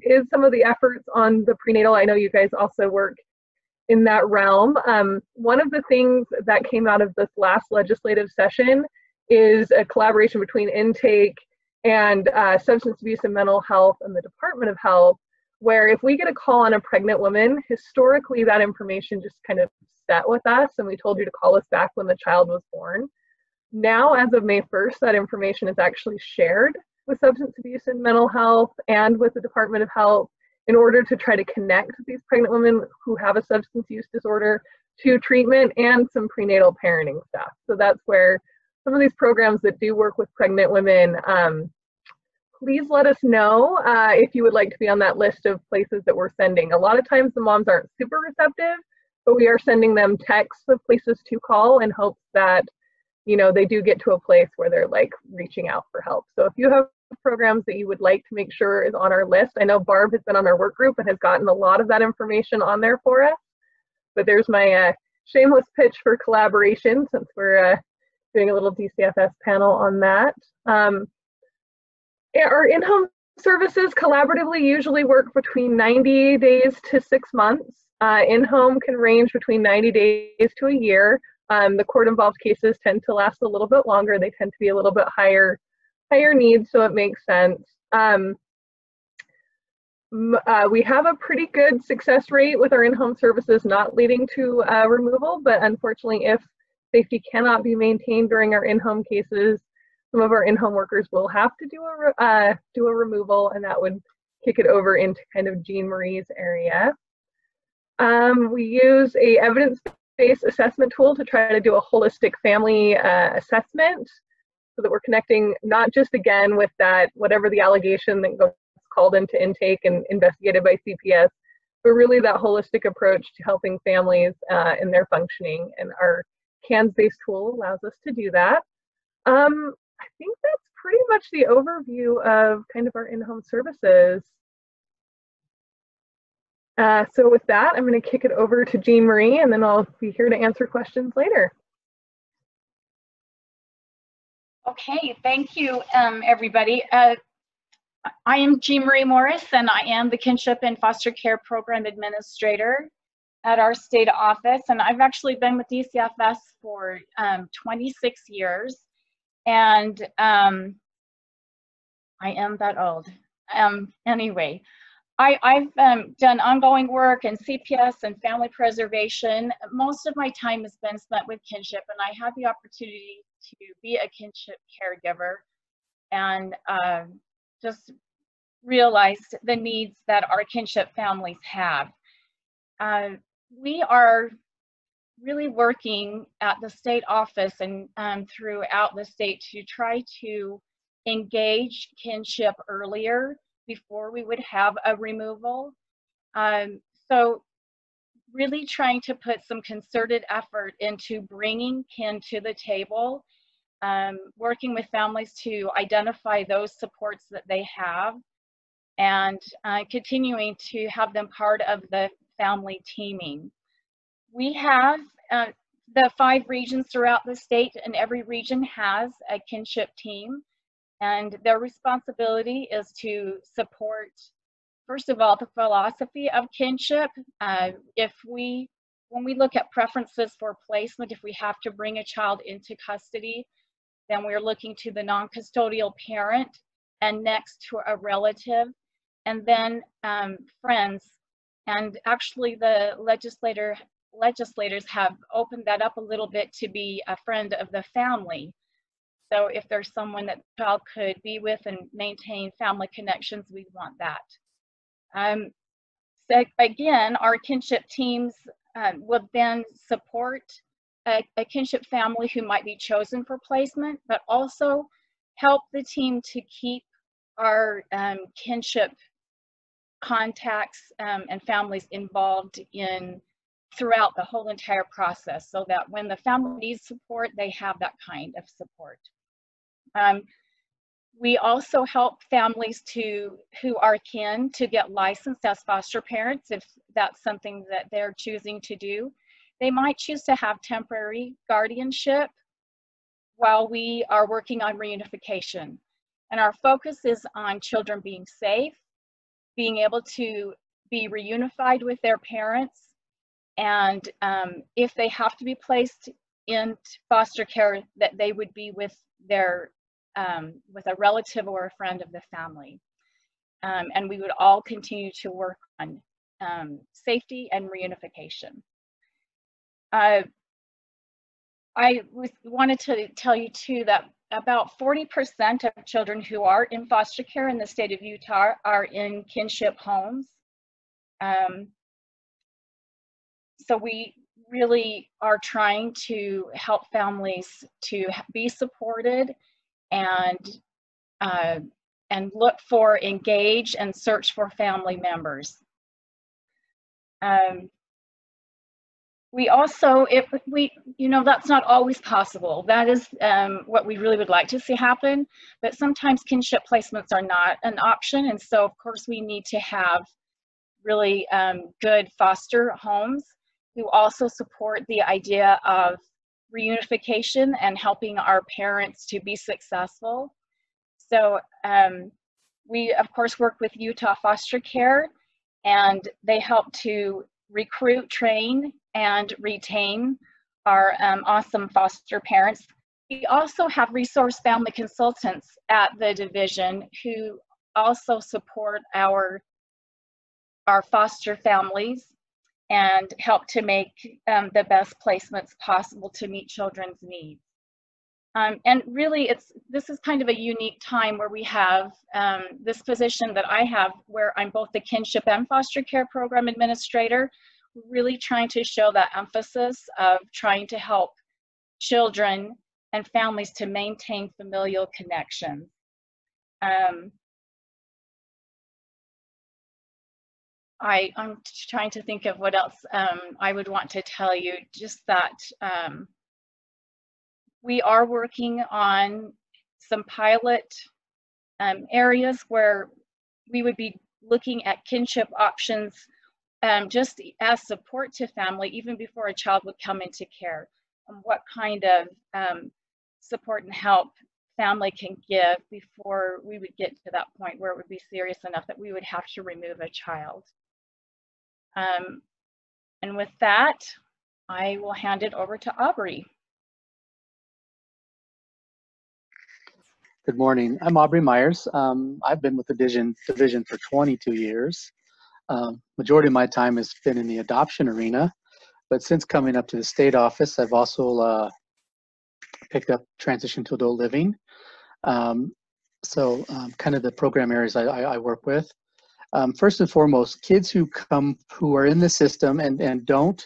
is some of the efforts on the prenatal. I know you guys also work in that realm. One of the things that came out of this last legislative session is a collaboration between Intake and Substance Abuse and Mental Health and the Department of Health, where if we get a call on a pregnant woman, historically that information just kind of sat with us and we told you to call us back when the child was born. Now, as of May 1st, that information is actually shared with Substance Abuse and Mental Health and with the Department of Health in order to try to connect these pregnant women who have a substance use disorder to treatment and some prenatal parenting stuff. So that's where some of these programs that do work with pregnant women, please let us know if you would like to be on that list of places that we're sending. A lot of times the moms aren't super receptive, but we are sending them texts of places to call in hopes that, you know, they do get to a place where they're like reaching out for help. So if you have programs that you would like to make sure is on our list, I know Barb has been on our work group and has gotten a lot of that information on there for us. But there's my shameless pitch for collaboration, since we're doing a little DCFS panel on that. Our in-home services collaboratively usually work between 90 days to 6 months. In-home can range between 90 days to a year. The court-involved cases tend to last a little bit longer. They tend to be a little bit higher needs, so it makes sense. We have a pretty good success rate with our in-home services not leading to removal, but unfortunately, if safety cannot be maintained during our in-home cases, some of our in-home workers will have to do a removal, and that would kick it over into kind of Jean Marie's area. We use a evidence-based assessment tool to try to do a holistic family assessment, so that we're connecting not just again with that, whatever the allegation that goes called into intake and investigated by CPS, but really that holistic approach to helping families in their functioning. And our CANS-based tool allows us to do that. I think that's pretty much the overview of kind of our in-home services. So with that, I'm going to kick it over to Jean Marie, and then I'll be here to answer questions later. Okay, thank you, everybody. I am Jean Marie Morris, and I am the Kinship and Foster Care Program Administrator at our state office. And I've actually been with DCFS for 26 years. And I am that old. Anyway, I've done ongoing work in CPS and family preservation. Most of my time has been spent with kinship, and I had the opportunity to be a kinship caregiver and just realized the needs that our kinship families have. We are really working at the state office and throughout the state to try to engage kinship earlier before we would have a removal. So really trying to put some concerted effort into bringing kin to the table, working with families to identify those supports that they have, and continuing to have them part of the family teaming. We have the 5 regions throughout the state, and every region has a kinship team, and their responsibility is to support, first of all, the philosophy of kinship. When we look at preferences for placement, if we have to bring a child into custody, then we're looking to the non-custodial parent, and next to a relative, and then friends. And actually the legislators have opened that up a little bit to be a friend of the family. So if there's someone that the child could be with and maintain family connections, we want that. So again, our kinship teams will then support a kinship family who might be chosen for placement, but also help the team to keep our kinship contacts and families involved throughout the whole entire process, so that when the family needs support, they have that kind of support. We also help families who are kin to get licensed as foster parents if that's something that they're choosing to do. They might choose to have temporary guardianship while we are working on reunification. And our focus is on children being safe, being able to be reunified with their parents, and if they have to be placed in foster care, that they would be with with a relative or a friend of the family. And we would all continue to work on safety and reunification. I wanted to tell you too that about 40% of children who are in foster care in the state of Utah are in kinship homes. So we really are trying to help families to be supported and look for, engage, and search for family members. We also, that's not always possible. That is what we really would like to see happen, but sometimes kinship placements are not an option, and so of course we need to have really good foster homes who also support the idea of reunification and helping our parents to be successful. So we, of course, work with Utah Foster Care, and they help to recruit, train, and retain our awesome foster parents. We also have resource family consultants at the division who also support our foster families and help to make the best placements possible to meet children's needs. And really, this is kind of a unique time where we have this position that I have, where I'm both the kinship and foster care program administrator, really trying to show that emphasis of trying to help children and families to maintain familial connections. I'm trying to think of what else I would want to tell you, just that we are working on some pilot areas where we would be looking at kinship options just as support to family, even before a child would come into care, and what kind of support and help family can give before we would get to that point where it would be serious enough that we would have to remove a child. And with that, I will hand it over to Aubrey. Good morning. I'm Aubrey Myers. I've been with the division for 22 years. Majority of my time has been in the adoption arena, but since coming up to the state office, I've also picked up transition to adult living. So kind of the program areas I work with. First and foremost, kids who are in the system and don't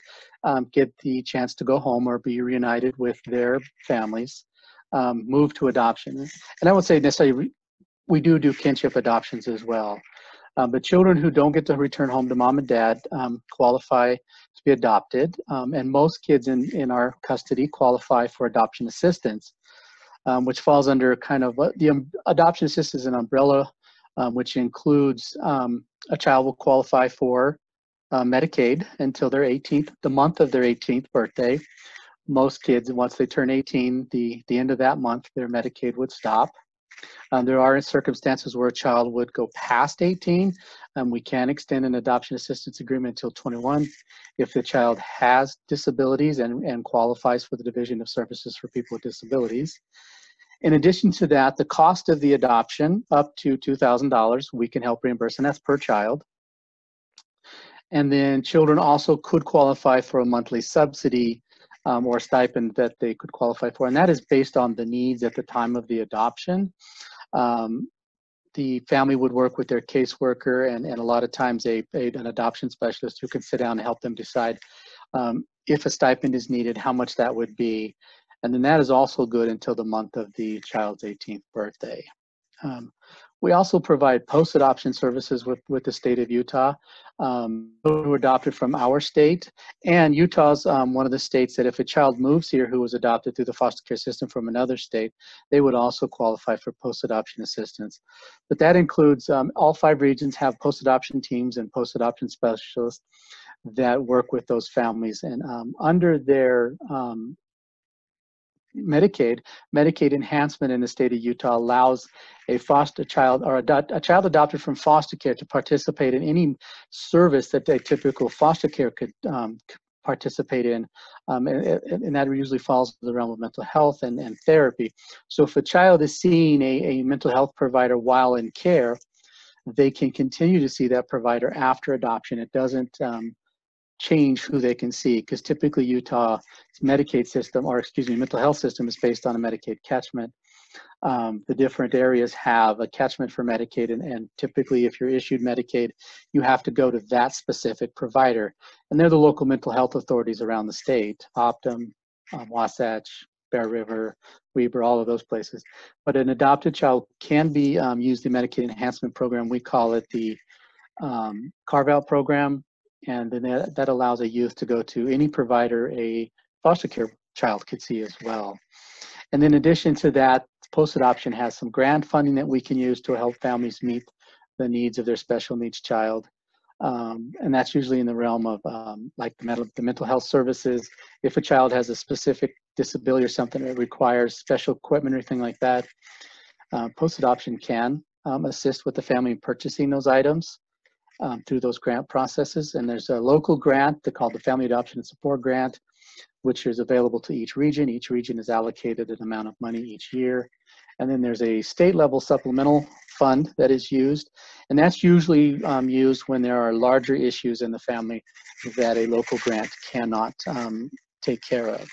get the chance to go home or be reunited with their families, move to adoption. And I would say necessarily we do kinship adoptions as well. But children who don't get to return home to mom and dad qualify to be adopted. And most kids in our custody qualify for adoption assistance, which falls under kind of the adoption assistance is an umbrella, which includes a child will qualify for Medicaid until their 18th, the month of their 18th birthday. Most kids, once they turn 18, the end of that month, their Medicaid would stop. There are circumstances where a child would go past 18, and we can extend an adoption assistance agreement until 21 if the child has disabilities and qualifies for the Division of Services for People with Disabilities. In addition to that, the cost of the adoption, up to $2,000, we can help reimburse, and that's per child. And then children also could qualify for a monthly subsidy or stipend that they could qualify for, and that is based on the needs at the time of the adoption. The family would work with their caseworker and a lot of times an adoption specialist who can sit down and help them decide if a stipend is needed, how much that would be. And then that is also good until the month of the child's 18th birthday. We also provide post-adoption services with the state of Utah. Who were adopted from our state, and Utah's one of the states that if a child moves here who was adopted through the foster care system from another state, they would also qualify for post-adoption assistance. But that includes all 5 regions have post-adoption teams and post-adoption specialists that work with those families, and under their Medicaid enhancement in the state of Utah allows a foster child or a child adopted from foster care to participate in any service that a typical foster care could participate in, and that usually falls in the realm of mental health and therapy. So if a child is seeing a mental health provider while in care, they can continue to see that provider after adoption. It doesn't change who they can see, because typically Utah's Medicaid system, or excuse me, mental health system is based on a Medicaid catchment. The different areas have a catchment for Medicaid, and typically if you're issued Medicaid, you have to go to that specific provider. And they're the local mental health authorities around the state, Optum, Wasatch, Bear River, Weber, all of those places. But an adopted child can be used in the Medicaid enhancement program. We call it the carve-out program. And then that allows a youth to go to any provider a foster care child could see as well. And in addition to that, post-adoption has some grant funding that we can use to help families meet the needs of their special needs child. And that's usually in the realm of like the mental health services. If a child has a specific disability or something that requires special equipment or anything like that, post-adoption can assist with the family in purchasing those items through those grant processes. And there's a local grant called the Family Adoption and Support Grant, which is available to each region. Each region is allocated an amount of money each year. And then there's a state level supplemental fund that is used. And that's usually used when there are larger issues in the family that a local grant cannot take care of.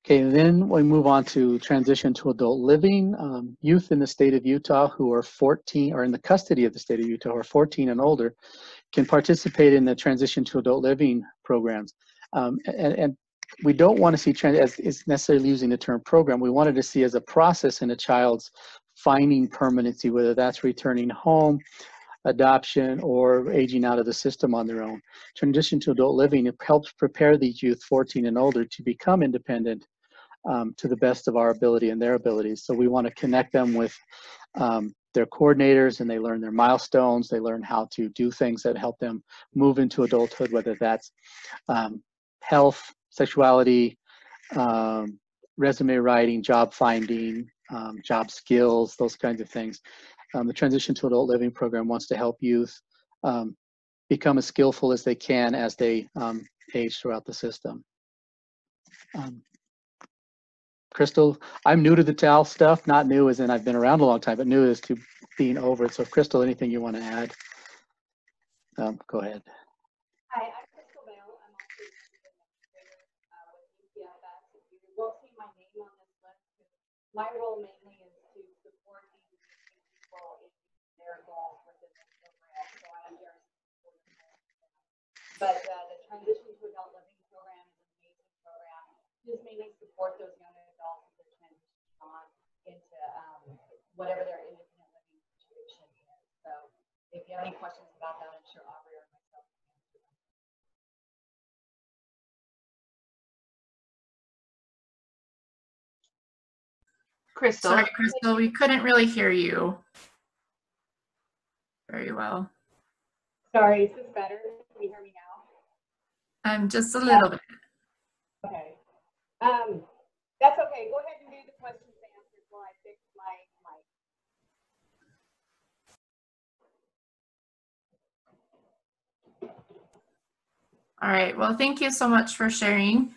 Okay, then we move on to transition to adult living. Youth in the state of Utah who are 14, or in the custody of the state of Utah, who are 14 and older, can participate in the transition to adult living programs. And we don't want to see as is necessarily using the term program. We wanted to see as a process in a child's finding permanency, whether that's returning home, adoption, or aging out of the system on their own. Transition to adult living, it helps prepare these youth 14 and older to become independent to the best of our ability and their abilities. So we want to connect them with their coordinators, and they learn their milestones. They learn how to do things that help them move into adulthood, whether that's health, sexuality, resume writing, job finding, job skills, those kinds of things. The Transition to Adult Living program wants to help youth become as skillful as they can as they age throughout the system. Crystal, I'm new to the TAL stuff, not new as in I've been around a long time, but new as to being over it. So Crystal, anything you want to add? Go ahead. Hi, I'm Crystal Bale. I'm also the administrator with DCFS. You won't see my name on this list because my role mainly is to support these people in their goals within this program. So I'm here to support them. But the Transition to Adult Living program is an amazing program. Just mainly support those young adults as they transition on into whatever their independent living situation is. So if you have any questions about that, I'm sure Aubrey or myself can answer them. Crystal. Sorry, Crystal, we couldn't really hear you very well. Sorry, is this better? Can you hear me now? Just a little bit. Okay. That's okay. Go ahead and do the questions and answers while I fix my mic. All right, well, thank you so much for sharing.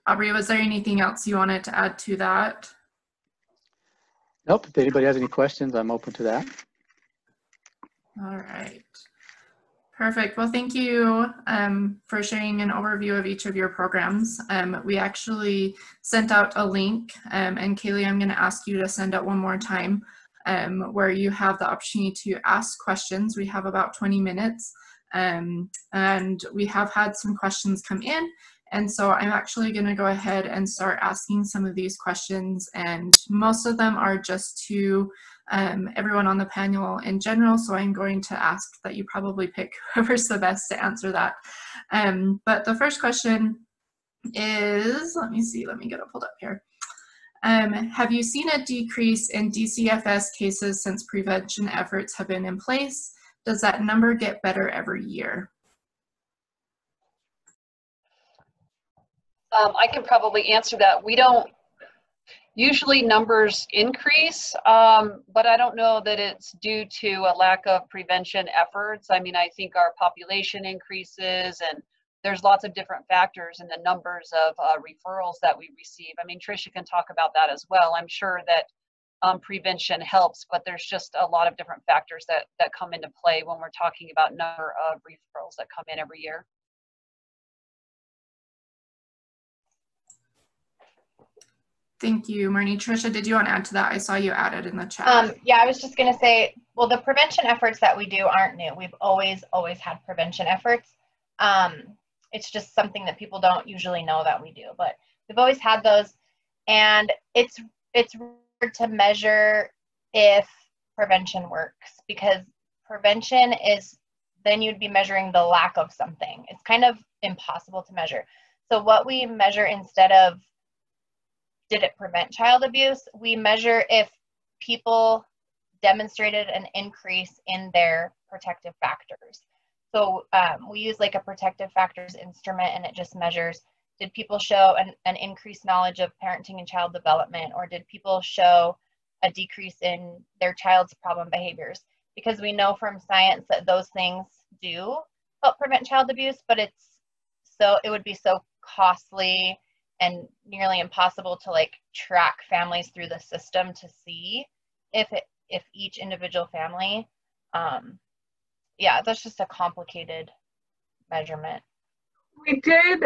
Aubrey, was there anything else you wanted to add to that? Nope, if anybody has any questions, I'm open to that. All right. Perfect. Well, thank you for sharing an overview of each of your programs. We actually sent out a link, and Kaylee, I'm going to ask you to send out one more time where you have the opportunity to ask questions. We have about 20 minutes, and we have had some questions come in. And so I'm actually going to go ahead and start asking some of these questions, and most of them are just to everyone on the panel in general, so I'm going to ask that you probably pick whoever's the best to answer that. But the first question is, let me see, let me get it pulled up here. Have you seen a decrease in DCFS cases since prevention efforts have been in place? Does that number get better every year? I can probably answer that. We don't, usually numbers increase, but I don't know that it's due to a lack of prevention efforts. I mean, I think our population increases and there's lots of different factors in the numbers of referrals that we receive. I mean, Tricia can talk about that as well. I'm sure that prevention helps, but there's just a lot of different factors that come into play when we're talking about number of referrals that come in every year. Thank you, Marnie. Tricia, did you want to add to that? I saw you added in the chat. Yeah, I was just going to say, well, the prevention efforts that we do aren't new. We've always had prevention efforts. It's just something that people don't usually know that we do, but we've always had those. And it's hard to measure if prevention works, because prevention is, then you'd be measuring the lack of something. It's kind of impossible to measure. So what we measure instead of did it prevent child abuse, we measure if people demonstrated an increase in their protective factors. So we use like a protective factors instrument, and it just measures, did people show an increased knowledge of parenting and child development, or did people show a decrease in their child's problem behaviors? Because we know from science that those things do help prevent child abuse, but it would be so costly and nearly impossible to like track families through the system to see if each individual family, yeah, that's just a complicated measurement. We did,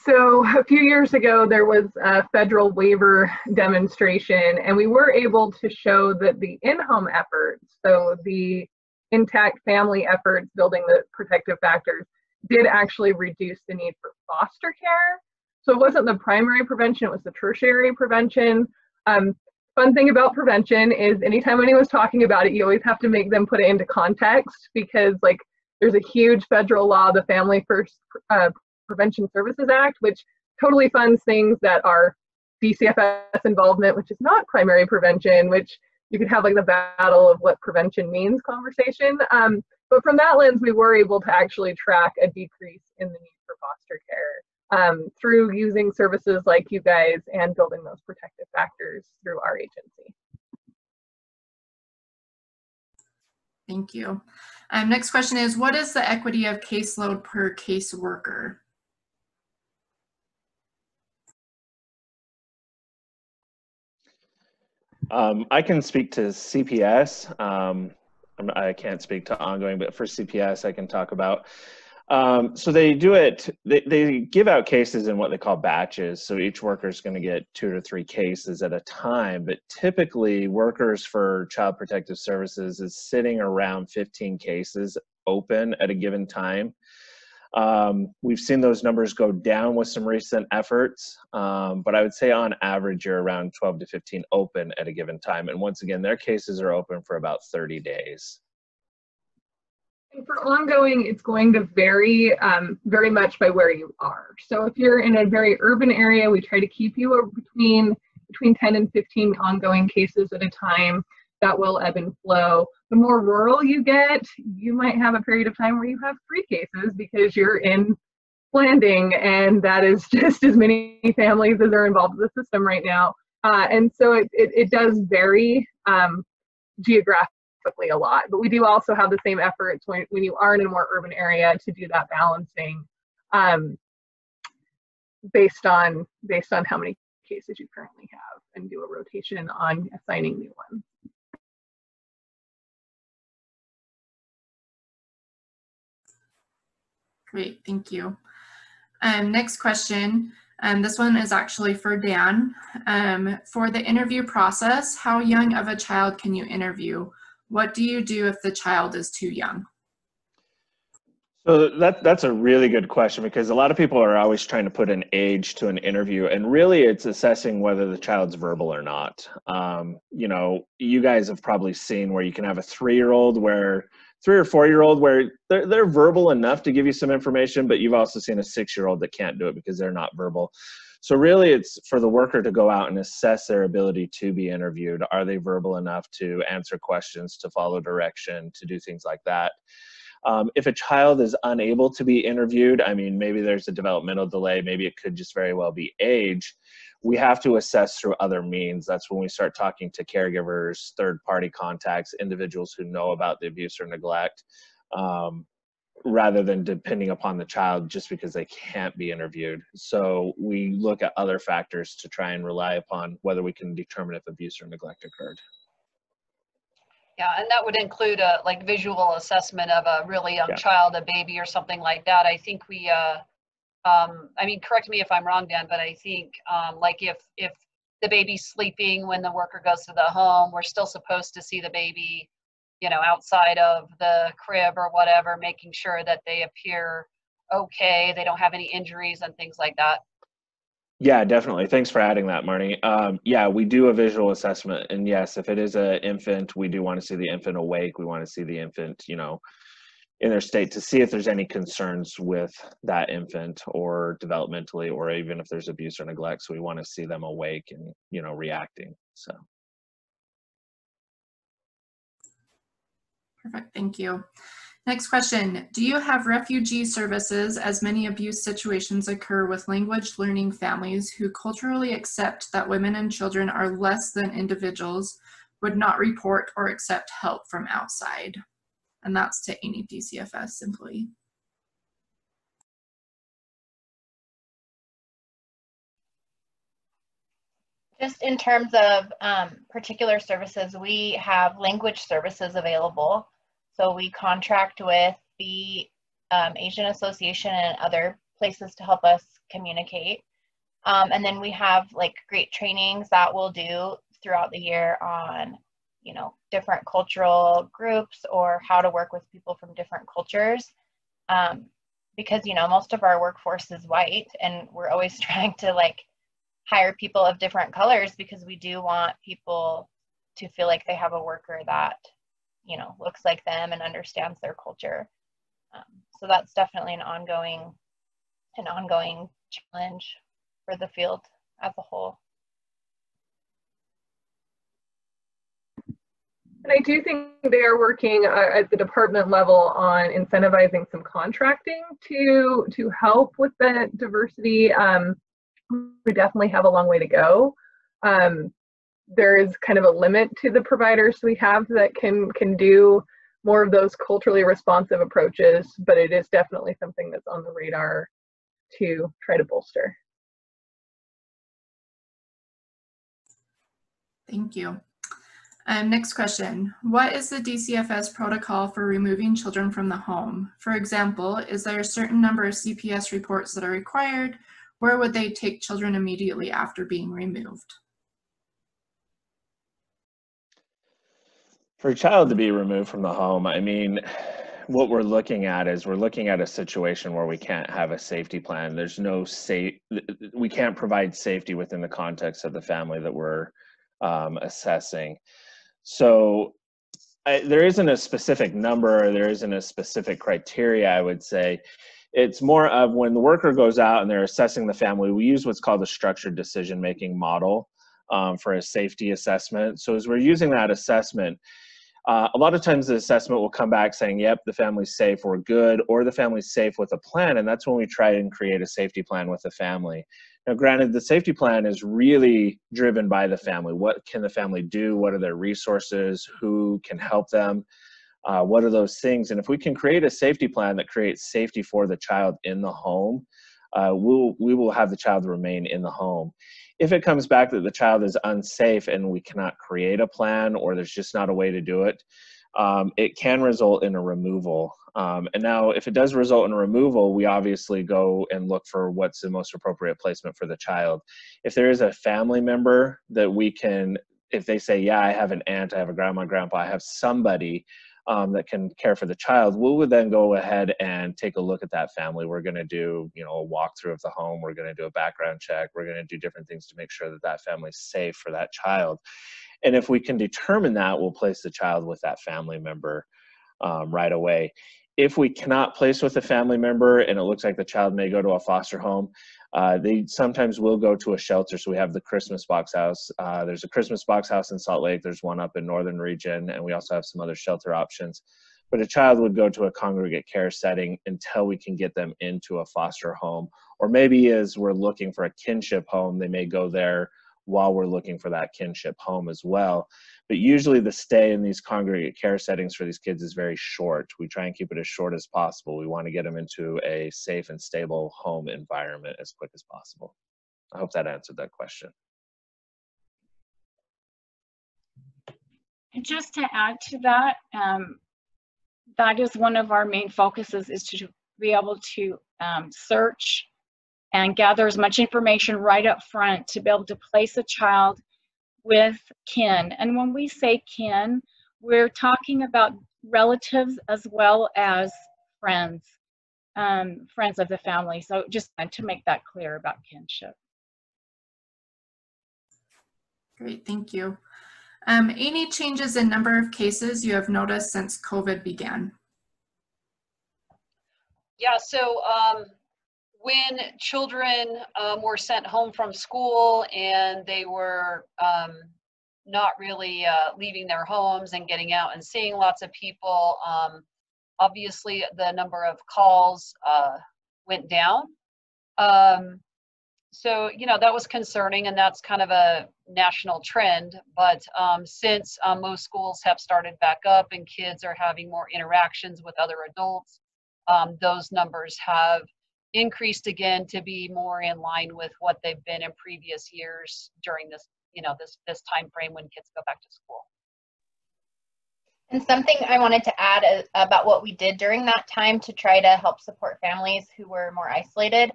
so a few years ago, there was a federal waiver demonstration, and we were able to show that the in-home efforts, so the intact family efforts building the protective factors, did actually reduce the need for foster care. So it wasn't the primary prevention, it was the tertiary prevention. Fun thing about prevention is anytime anyone's talking about it, you always have to make them put it into context, because like there's a huge federal law, the Family First Prevention Services Act, which totally funds things that are DCFS involvement, which is not primary prevention, which you could have like the battle of what prevention means conversation. But from that lens, we were able to actually track a decrease in the need for foster care through using services like you guys and building those protective factors through our agency. Thank you. Next question is, what is the equity of caseload per caseworker? I can speak to CPS. I can't speak to ongoing, but for CPS, I can talk about. So they do it, they give out cases in what they call batches. So each worker is going to get 2 to 3 cases at a time, but typically workers for Child Protective Services is sitting around 15 cases open at a given time. We've seen those numbers go down with some recent efforts, but I would say on average you're around 12 to 15 open at a given time. And once again, their cases are open for about 30 days. And for ongoing, it's going to vary very much by where you are. So if you're in a very urban area, we try to keep you between 10 and 15 ongoing cases at a time. That will ebb and flow. The more rural you get, you might have a period of time where you have 3 cases because you're in Landing, and that is just as many families as are involved in the system right now. And so it does vary geographically a lot, but we do also have the same efforts when you are in a more urban area to do that balancing based on how many cases you currently have, and do a rotation on assigning new ones. Great, thank you. Next question. This one is actually for Dan. For the interview process, how young of a child can you interview? What do you do if the child is too young? So that's a really good question, because a lot of people are always trying to put an age to an interview, and really it's assessing whether the child's verbal or not. You know, you guys have probably seen where you can have a 3-year-old where 3 or 4-year-old where they're verbal enough to give you some information, but you've also seen a 6-year-old that can't do it because they're not verbal. So really it's for the worker to go out and assess their ability to be interviewed. Are they verbal enough to answer questions, to follow direction, to do things like that? If a child is unable to be interviewed, I mean, maybe there's a developmental delay, maybe it could just very well be age. We have to assess through other means. That's when we start talking to caregivers, third-party contacts, individuals who know about the abuse or neglect, rather than depending upon the child just because they can't be interviewed. So we look at other factors to try and rely upon whether we can determine if abuse or neglect occurred. Yeah, and that would include a like visual assessment of a really young child, a baby or something like that. I think we, I mean, correct me if I'm wrong, Dan, but I think like if the baby's sleeping when the worker goes to the home, we're still supposed to see the baby, you know, outside of the crib or whatever, making sure that they appear okay, they don't have any injuries and things like that. Yeah, definitely. Thanks for adding that, Marnie. Yeah, we do a visual assessment, and yes, if it is an infant, we do want to see the infant awake. We want to see the infant, you know, in their state, to see if there's any concerns with that infant or developmentally, or even if there's abuse or neglect. So we want to see them awake and, you know, reacting. So. Perfect, thank you. Next question, do you have refugee services as many abuse situations occur with language learning families who culturally accept that women and children are less than individuals, would not report or accept help from outside? And that's to any DCFS employee. Just in terms of particular services, we have language services available. So we contract with the Asian Association and other places to help us communicate. And then we have like great trainings that we'll do throughout the year on, you know, different cultural groups or how to work with people from different cultures. Because, you know, most of our workforce is white, and we're always trying to like hire people of different colors because we do want people to feel like they have a worker that, you know, looks like them and understands their culture. So that's definitely an ongoing challenge for the field as a whole. And I do think they are working at the department level on incentivizing some contracting to help with the diversity. We definitely have a long way to go. There is kind of a limit to the providers we have that can do more of those culturally responsive approaches, but it is definitely something that's on the radar to try to bolster. Thank you. Next question. What is the DCFS protocol for removing children from the home? For example, is there a certain number of CPS reports that are required? Where would they take children immediately after being removed? For a child to be removed from the home, I mean, what we're looking at is we're looking at a situation where we can't have a safety plan. There's no we can't provide safety within the context of the family that we're assessing. So there isn't a specific number, or there isn't a specific criteria, I would say. It's more of when the worker goes out and they're assessing the family, we use what's called a structured decision-making model for a safety assessment. So as we're using that assessment, a lot of times the assessment will come back saying, yep, the family's safe, we're good, or the family's safe with a plan, and that's when we try and create a safety plan with the family. Now, granted, the safety plan is really driven by the family. What can the family do? What are their resources? Who can help them? What are those things? And if we can create a safety plan that creates safety for the child in the home, we will have the child remain in the home. If it comes back that the child is unsafe and we cannot create a plan, or there's just not a way to do it, it can result in a removal. And now if it does result in a removal, we obviously go and look for what's the most appropriate placement for the child. If there is a family member that we can, if they say, yeah, I have an aunt, I have a grandma, grandpa, I have somebody that can care for the child, we would then go ahead and take a look at that family. We're going to do, you know, a walkthrough of the home. We're going to do a background check. We're going to do different things to make sure that that family's safe for that child. And if we can determine that, we'll place the child with that family member right away. If we cannot place with a family member and it looks like the child may go to a foster home, they sometimes will go to a shelter. So we have the Christmas Box House. There's a Christmas Box House in Salt Lake. There's one up in Northern Region, and we also have some other shelter options. But a child would go to a congregate care setting until we can get them into a foster home. Or maybe as we're looking for a kinship home, they may go there while we're looking for that kinship home as well. But usually the stay in these congregate care settings for these kids is very short. We try and keep it as short as possible. We want to get them into a safe and stable home environment as quick as possible. I hope that answered that question. And just to add to that, that is one of our main focuses, is to be able to search and gather as much information right up front to be able to place a child with kin. And when we say kin, we're talking about relatives as well as friends, friends of the family. So just to make that clear about kinship. Great, thank you. Any changes in number of cases you have noticed since COVID began? Yeah, so when children were sent home from school and they were not really leaving their homes and getting out and seeing lots of people. Obviously, the number of calls went down. So, you know, that was concerning, and that's kind of a national trend. But since most schools have started back up and kids are having more interactions with other adults, those numbers have increased again to be more in line with what they've been in previous years during this, you know, this time frame when kids go back to school. And something I wanted to add about what we did during that time to try to help support families who were more isolated.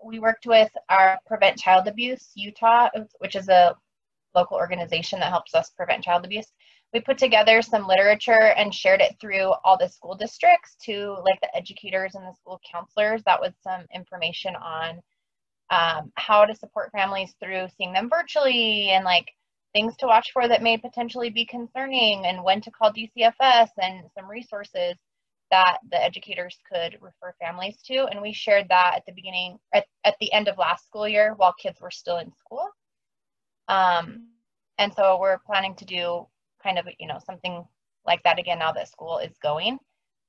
We worked with our Prevent Child Abuse Utah, which is a local organization that helps us prevent child abuse. We put together some literature and shared it through all the school districts to like the educators and the school counselors. That was some information on how to support families through seeing them virtually, and like things to watch for that may potentially be concerning, and when to call DCFS, and some resources that the educators could refer families to. And we shared that at the beginning, at the end of last school year while kids were still in school. And so we're planning to do kind of, you know, something like that again now that school is going,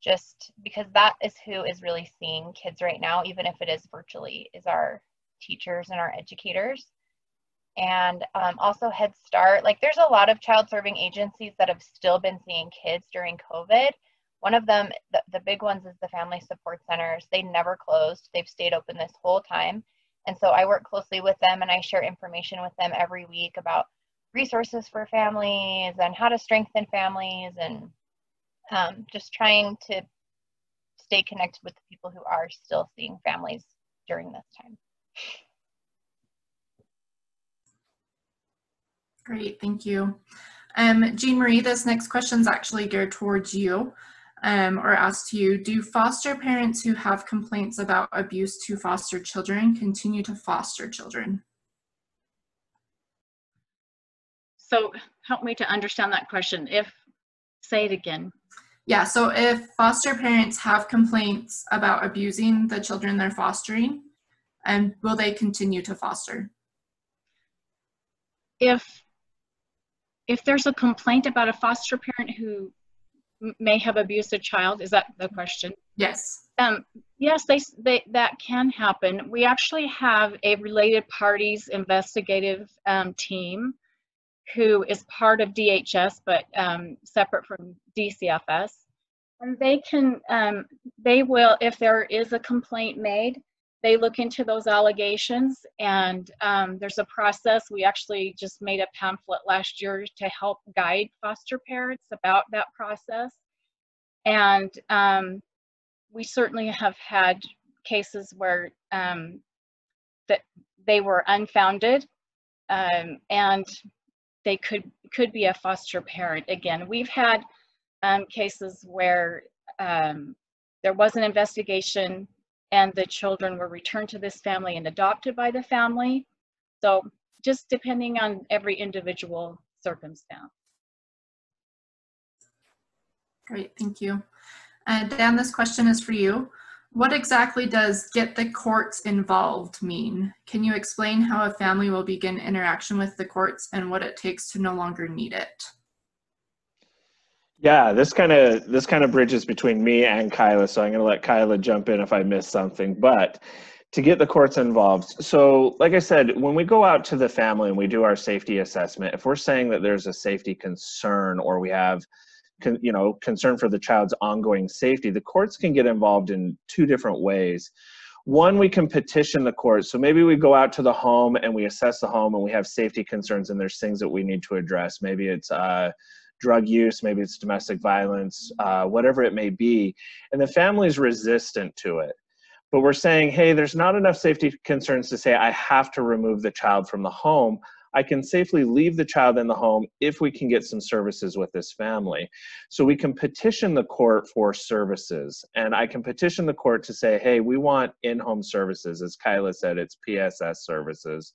just because that is who is really seeing kids right now, even if it is virtually, is our teachers and our educators. And also Head Start, like there's a lot of child serving agencies that have still been seeing kids during COVID. One of them, the big ones, is the Family Support Centers. They never closed. They've stayed open this whole time. And so I work closely with them, and I share information with them every week about resources for families and how to strengthen families, and just trying to stay connected with the people who are still seeing families during this time. Great, thank you. Jean Marie, this next question is actually geared towards you, or asked to you. Do foster parents who have complaints about abuse to foster children continue to foster children? So help me to understand that question. Say it again. Yeah, so if foster parents have complaints about abusing the children they're fostering, will they continue to foster? If there's a complaint about a foster parent who may have abused a child, is that the question? Yes. Yes, that can happen. We actually have a related parties investigative team who is part of DHS, but separate from DCFS. And they will, if there is a complaint made, they look into those allegations, and there's a process. We actually just made a pamphlet last year to help guide foster parents about that process. And we certainly have had cases where that they were unfounded, and they could be a foster parent. Again, we've had cases where there was an investigation and the children were returned to this family and adopted by the family. So just depending on every individual circumstance. Great, thank you. Dan, this question is for you. What exactly does get the courts involved mean? Can you explain how a family will begin interaction with the courts and what it takes to no longer need it? Yeah, this kind of bridges between me and Kyla, so I'm going to let Kyla jump in if I miss something. But to get the courts involved, so like I said, when we go out to the family and we do our safety assessment, if we're saying that there's a safety concern or we have concern for the child's ongoing safety, the courts can get involved in two different ways. One, we can petition the court. So maybe we go out to the home and we assess the home and we have safety concerns and there's things that we need to address. Maybe it's drug use, maybe it's domestic violence, whatever it may be, and the family's resistant to it. But we're saying, hey, there's not enough safety concerns to say I have to remove the child from the home. I can safely leave the child in the home if we can get some services with this family. So we can petition the court for services, and I can petition the court to say, hey, we want in-home services. As Kyla said, it's PSS services.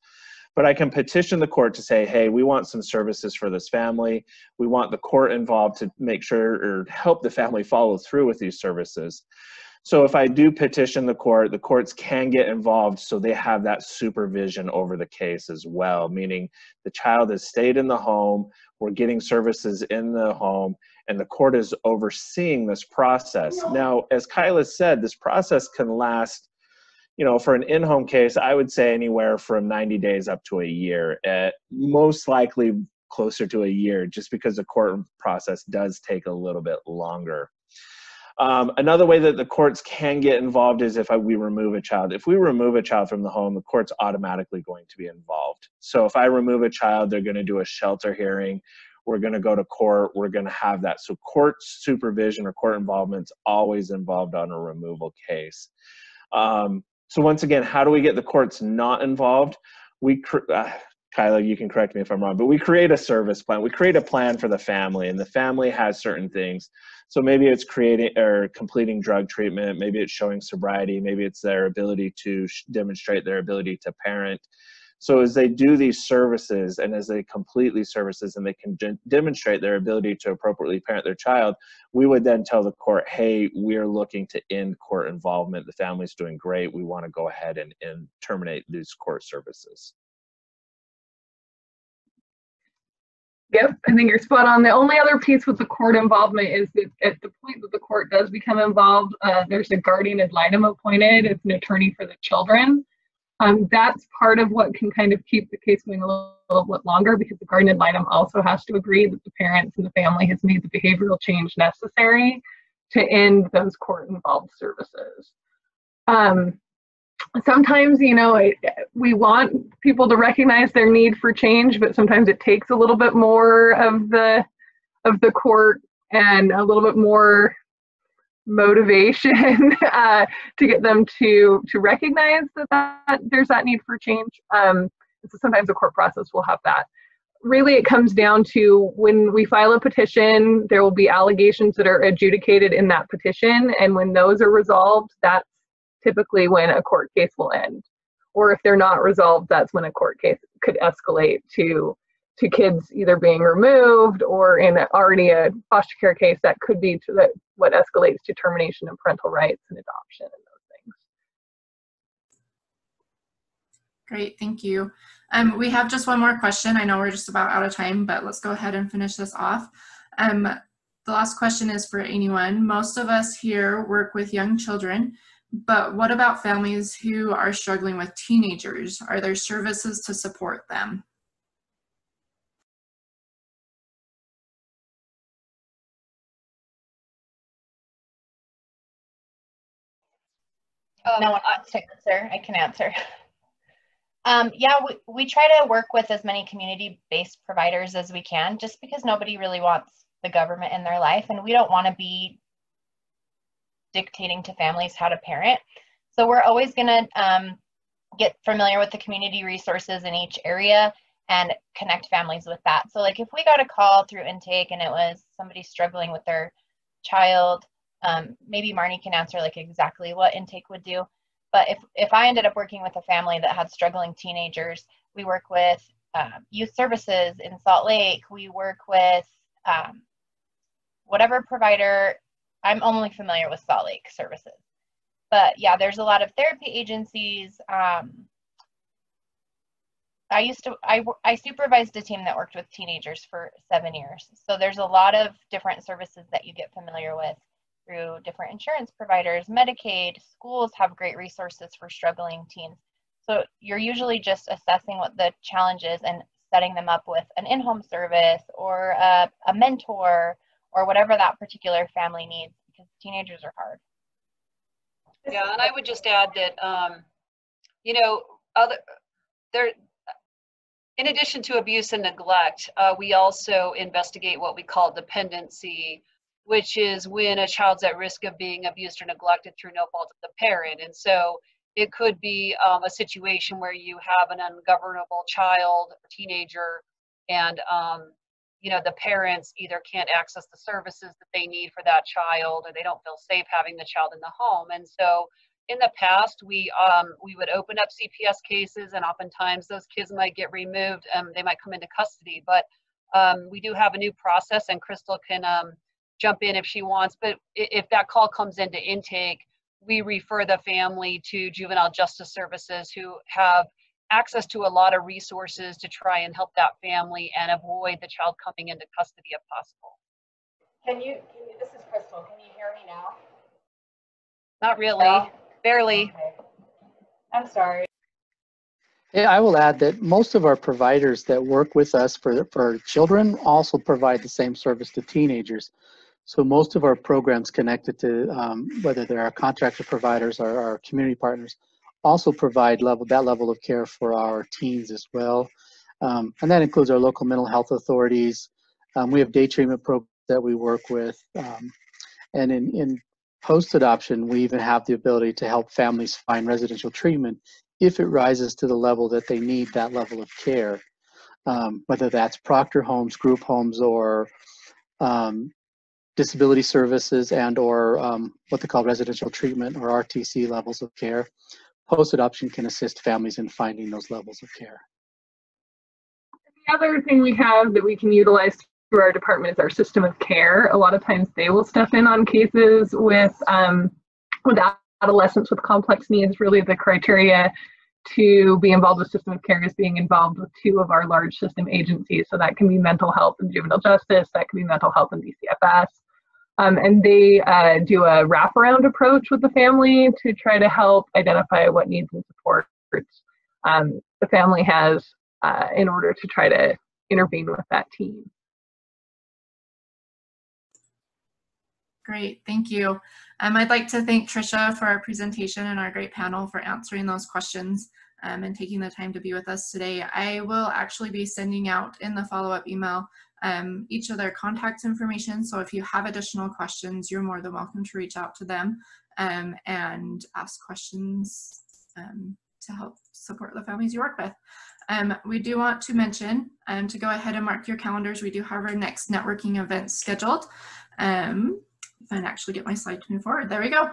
But I can petition the court to say, hey, we want some services for this family. We want the court involved to make sure or help the family follow through with these services. So if I do petition the courts can get involved, so they have that supervision over the case as well, meaning the child has stayed in the home, we're getting services in the home, and the court is overseeing this process. Now, as Kyla said, this process can last, for an in-home case, I would say anywhere from 90 days up to a year, most likely closer to a year, just because the court process does take a little bit longer. Another way that the courts can get involved is if we remove a child. If we remove a child from the home, the court's automatically going to be involved. So if I remove a child, they're going to do a shelter hearing. We're going to go to court. We're going to have that. So court supervision or court involvement's always involved on a removal case. So once again, how do we get the courts not involved? Kyla, you can correct me if I'm wrong, but we create a service plan. We create a plan for the family, and the family has certain things. So maybe it's creating or completing drug treatment. Maybe it's showing sobriety. Maybe it's their ability to demonstrate their ability to parent. So as they do these services and as they complete these services and they can demonstrate their ability to appropriately parent their child, we would then tell the court, hey, we're looking to end court involvement. The family's doing great. We want to go ahead and terminate these court services. Yep, I think you're spot on. The only other piece with the court involvement is that at the point that the court does become involved, there's a guardian ad litem appointed. It's an attorney for the children. That's part of what can kind of keep the case going a little bit longer, because the guardian ad litem also has to agree that the parents and the family has made the behavioral change necessary to end those court-involved services. Sometimes, we want people to recognize their need for change, but sometimes it takes a little bit more of the court and a little bit more motivation to get them to recognize that there's that need for change. So sometimes the court process will have that. Really, it comes down to when we file a petition, there will be allegations that are adjudicated in that petition, and when those are resolved, that's typically when a court case will end. Or if they're not resolved, that's when a court case could escalate to kids either being removed, or in already a foster care case that could be to what escalates to termination of parental rights and adoption and those things. Great, thank you. We have just one more question. I know we're just about out of time, but let's go ahead and finish this off. The last question is for anyone. Most of us here work with young children, but what about families who are struggling with teenagers? Are there services to support them? No one wants to answer. I can answer. Yeah, we try to work with as many community-based providers as we can, just because nobody really wants the government in their life, and we don't want to be dictating to families how to parent. So we're always going to get familiar with the community resources in each area and connect families with that. So like if we got a call through intake and it was somebody struggling with their child, maybe Marnie can answer like exactly what intake would do. But if I ended up working with a family that had struggling teenagers, we work with youth services in Salt Lake. We work with whatever provider. I'm only familiar with Salt Lake services. But yeah, there's a lot of therapy agencies. I supervised a team that worked with teenagers for 7 years. So there's a lot of different services that you get familiar with through different insurance providers. Medicaid, schools have great resources for struggling teens. So you're usually just assessing what the challenge is and setting them up with an in-home service or a mentor or whatever that particular family needs, because teenagers are hard. Yeah, and I would just add that, in addition to abuse and neglect, we also investigate what we call dependency, which is when a child's at risk of being abused or neglected through no fault of the parent. And so it could be a situation where you have an ungovernable child or teenager, and the parents either can't access the services that they need for that child, or they don't feel safe having the child in the home. And so in the past, we would open up CPS cases, and oftentimes those kids might get removed and they might come into custody. But we do have a new process, and Crystal can jump in if she wants. But if that call comes into intake, we refer the family to juvenile justice services, who have access to a lot of resources to try and help that family and avoid the child coming into custody if possible. This is Crystal, can you hear me now? Not really, No? barely. Okay. I'm sorry. Yeah, I will add that most of our providers that work with us for children also provide the same service to teenagers. So most of our programs connected to whether they're our contractor providers or our community partners also provide that level of care for our teens as well. And that includes our local mental health authorities. We have day treatment programs that we work with. And in post-adoption, we even have the ability to help families find residential treatment if it rises to the level that they need that level of care, whether that's proctor homes, group homes, or disability services and or what they call residential treatment or RTC levels of care. Post-adoption can assist families in finding those levels of care. The other thing we have that we can utilize through our department is our system of care. A lot of times they will step in on cases with adolescents with complex needs. Really the criteria to be involved with system of care is being involved with 2 of our large system agencies. So that can be mental health and juvenile justice, that can be mental health and DCFS. And they do a wraparound approach with the family to try to help identify what needs and supports the family has in order to try to intervene with that teen. Great, thank you. I'd like to thank Tricia for our presentation and our great panel for answering those questions and taking the time to be with us today. I will actually be sending out in the follow-up email each of their contact information. So if you have additional questions, you're more than welcome to reach out to them and ask questions to help support the families you work with. We do want to mention to go ahead and mark your calendars. We do have our next networking event scheduled. If I can actually get my slide to move forward. There we go.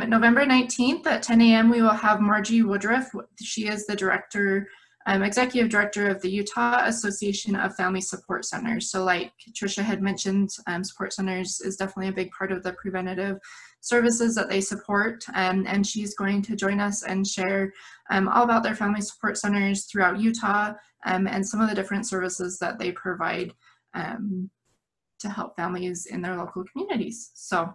November 19th at 10 a.m. we will have Margie Woodruff. She is the director, executive director of the Utah Association of Family Support Centers. So like Tricia had mentioned, support centers is definitely a big part of the preventative services that they support. And she's going to join us and share all about their family support centers throughout Utah and some of the different services that they provide to help families in their local communities. So